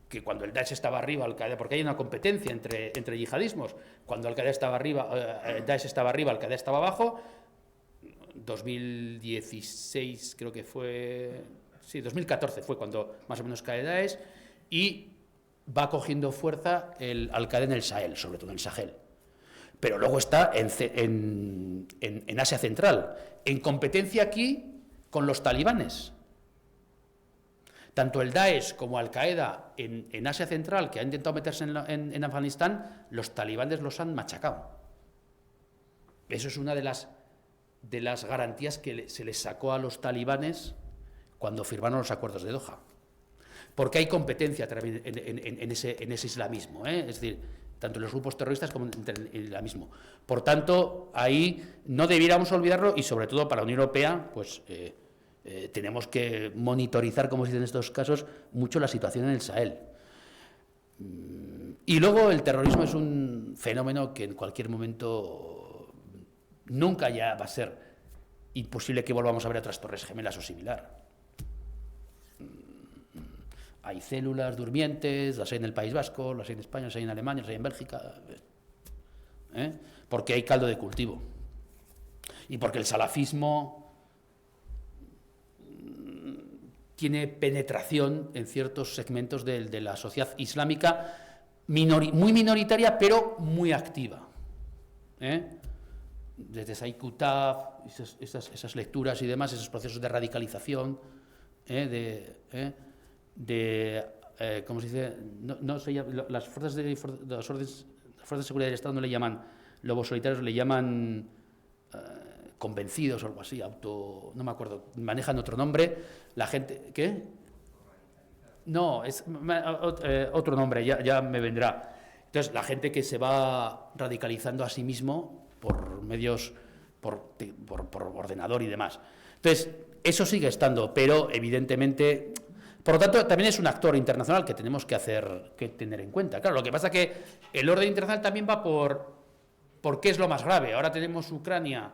que cuando el Daesh estaba arriba, Al-Qaeda, porque hay una competencia entre yihadismos, cuando Al-Qaeda estaba arriba, Daesh estaba arriba, Al-Qaeda estaba abajo, 2016 creo que fue, sí, 2014 fue cuando más o menos cae Daesh, y va cogiendo fuerza el Al-Qaeda en el Sahel, sobre todo en el Sahel. Pero luego está en Asia Central, en competencia aquí con los talibanes. Tanto el Daesh como Al-Qaeda en Asia Central, que ha intentado meterse en Afganistán, los talibanes los han machacado. Eso es una de las garantías que se les sacó a los talibanes cuando firmaron los acuerdos de Doha. Porque hay competencia en ese islamismo, es decir, tanto en los grupos terroristas como en el islamismo. Por tanto, ahí no debiéramos olvidarlo y sobre todo para la Unión Europea, pues tenemos que monitorizar, como se dice en estos casos, mucho la situación en el Sahel. Y luego el terrorismo es un fenómeno que en cualquier momento nunca ya va a ser imposible que volvamos a ver otras torres gemelas o similar. Hay células durmientes, las hay en el País Vasco, las hay en España, las hay en Alemania, las hay en Bélgica, porque hay caldo de cultivo. Y porque el salafismo tiene penetración en ciertos segmentos de la sociedad islámica, muy minoritaria, pero muy activa. Desde Said Qutb, esas lecturas y demás, esos procesos de radicalización, ¿cómo se dice? No se llama, las fuerzas de seguridad del Estado no le llaman lobos solitarios, le llaman convencidos o algo así, no me acuerdo, manejan otro nombre. La gente, ¿qué? No, es otro nombre, ya me vendrá. Entonces, la gente que se va radicalizando a sí mismo por medios, por ordenador y demás. Entonces, eso sigue estando, pero evidentemente, por lo tanto, también es un actor internacional que tenemos que tener en cuenta. Claro, lo que pasa es que el orden internacional también va por qué es lo más grave. Ahora tenemos Ucrania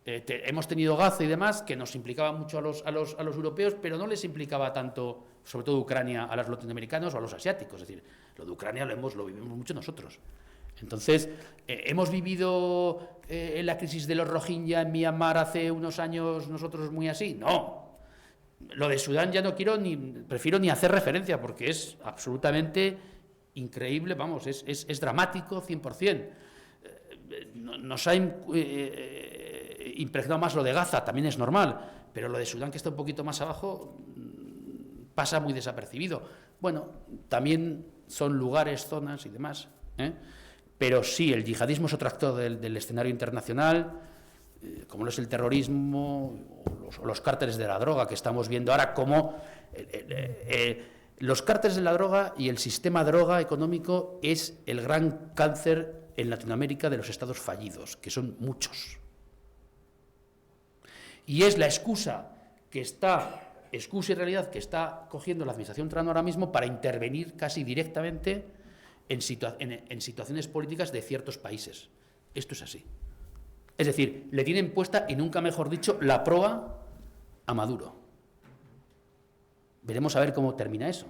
hemos tenido Gaza y demás, que nos implicaba mucho a los europeos, pero no les implicaba tanto, sobre todo Ucrania, a los latinoamericanos o a los asiáticos. Es decir, lo de Ucrania lo vivimos mucho nosotros. Entonces, ¿hemos vivido la crisis de los Rohingya en Myanmar hace unos años nosotros muy así? No. Lo de Sudán ya prefiero ni hacer referencia, porque es absolutamente increíble, vamos, es dramático 100%. Nos ha impregnado más lo de Gaza, también es normal, pero lo de Sudán, que está un poquito más abajo, pasa muy desapercibido. Bueno, también son lugares, zonas y demás, pero sí, el yihadismo es otro actor del escenario internacional, como lo es el terrorismo o los cárteles de la droga, que estamos viendo ahora como los cárteles de la droga y el sistema droga económico es el gran cáncer en Latinoamérica de los estados fallidos, que son muchos. Y es la excusa y realidad que está cogiendo la administración Trump ahora mismo para intervenir casi directamente en situaciones políticas de ciertos países. Esto es así. Es decir, le tienen puesta, y nunca mejor dicho, la proa a Maduro. Veremos a ver cómo termina eso.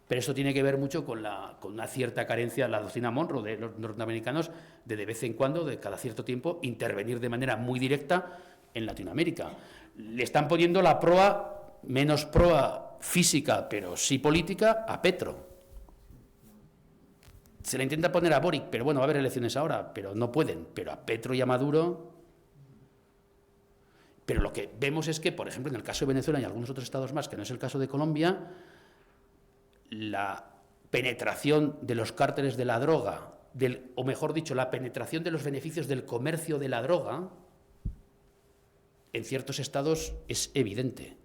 Pero esto tiene que ver mucho con una cierta carencia, la doctrina Monroe de los norteamericanos, de vez en cuando, de cada cierto tiempo, intervenir de manera muy directa en Latinoamérica. Le están poniendo la proa, menos proa física, pero sí política, a Petro. Se le intenta poner a Boric, pero bueno, va a haber elecciones ahora, pero no pueden. Pero a Petro y a Maduro... Pero lo que vemos es que, por ejemplo, en el caso de Venezuela y algunos otros estados más, que no es el caso de Colombia, la penetración de los cárteles de la droga, o mejor dicho, la penetración de los beneficios del comercio de la droga, en ciertos estados es evidente.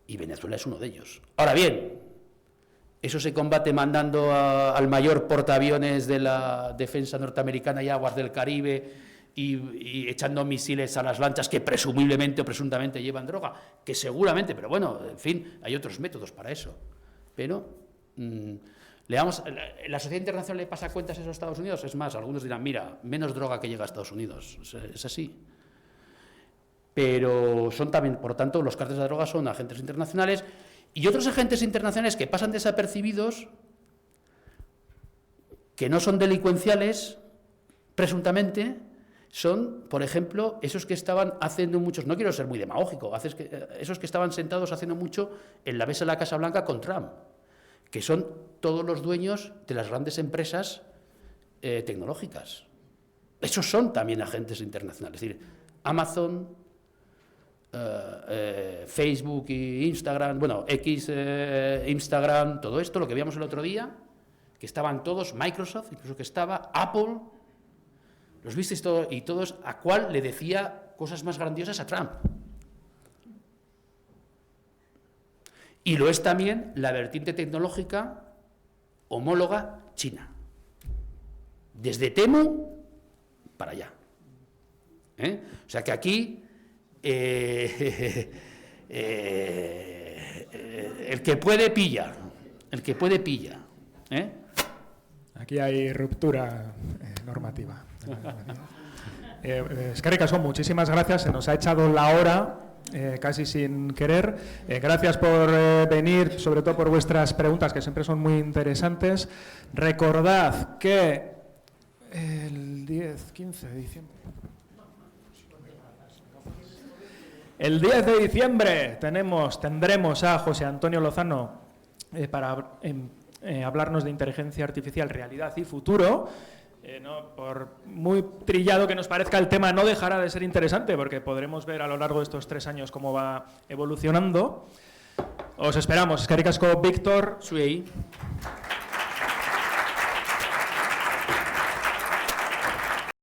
Y Venezuela es uno de ellos. Ahora bien, eso se combate mandando al mayor portaaviones de la defensa norteamericana y aguas del Caribe y echando misiles a las lanchas que presumiblemente o presuntamente llevan droga, que seguramente, pero bueno, en fin, hay otros métodos para eso. Pero la sociedad internacional le pasa cuentas a esos Estados Unidos. Es más, algunos dirán, mira, menos droga que llega a Estados Unidos. Es así. Pero son también, por tanto, los cárteles de droga son agentes internacionales y otros agentes internacionales que pasan desapercibidos, que no son delincuenciales, presuntamente, son, por ejemplo, esos que estaban haciendo muchos, no quiero ser muy demagógico, esos que estaban sentados haciendo mucho en la mesa de la Casa Blanca con Trump, que son todos los dueños de las grandes empresas tecnológicas. Esos son también agentes internacionales, es decir, Amazon, Facebook e Instagram, bueno, Instagram, todo esto, lo que veíamos el otro día, que estaban todos, Microsoft, incluso que estaba, Apple, los visteis todos, y todos, a cuál le decía cosas más grandiosas a Trump. Y lo es también la vertiente tecnológica homóloga china. Desde Temu para allá. O sea que aquí el que puede pilla. El que puede pilla. Aquí hay ruptura normativa. Eskerrik asko, muchísimas gracias. Se nos ha echado la hora. Casi sin querer. Gracias por venir, sobre todo por vuestras preguntas, que siempre son muy interesantes. Recordad que el 15 de diciembre. El 10 de diciembre tendremos a José Antonio Lozano para hablarnos de inteligencia artificial, realidad y futuro. No, por muy trillado que nos parezca el tema, no dejará de ser interesante, porque podremos ver a lo largo de estos 3 años cómo va evolucionando. Os esperamos. Eskerrik asko, Víctor. Zuei.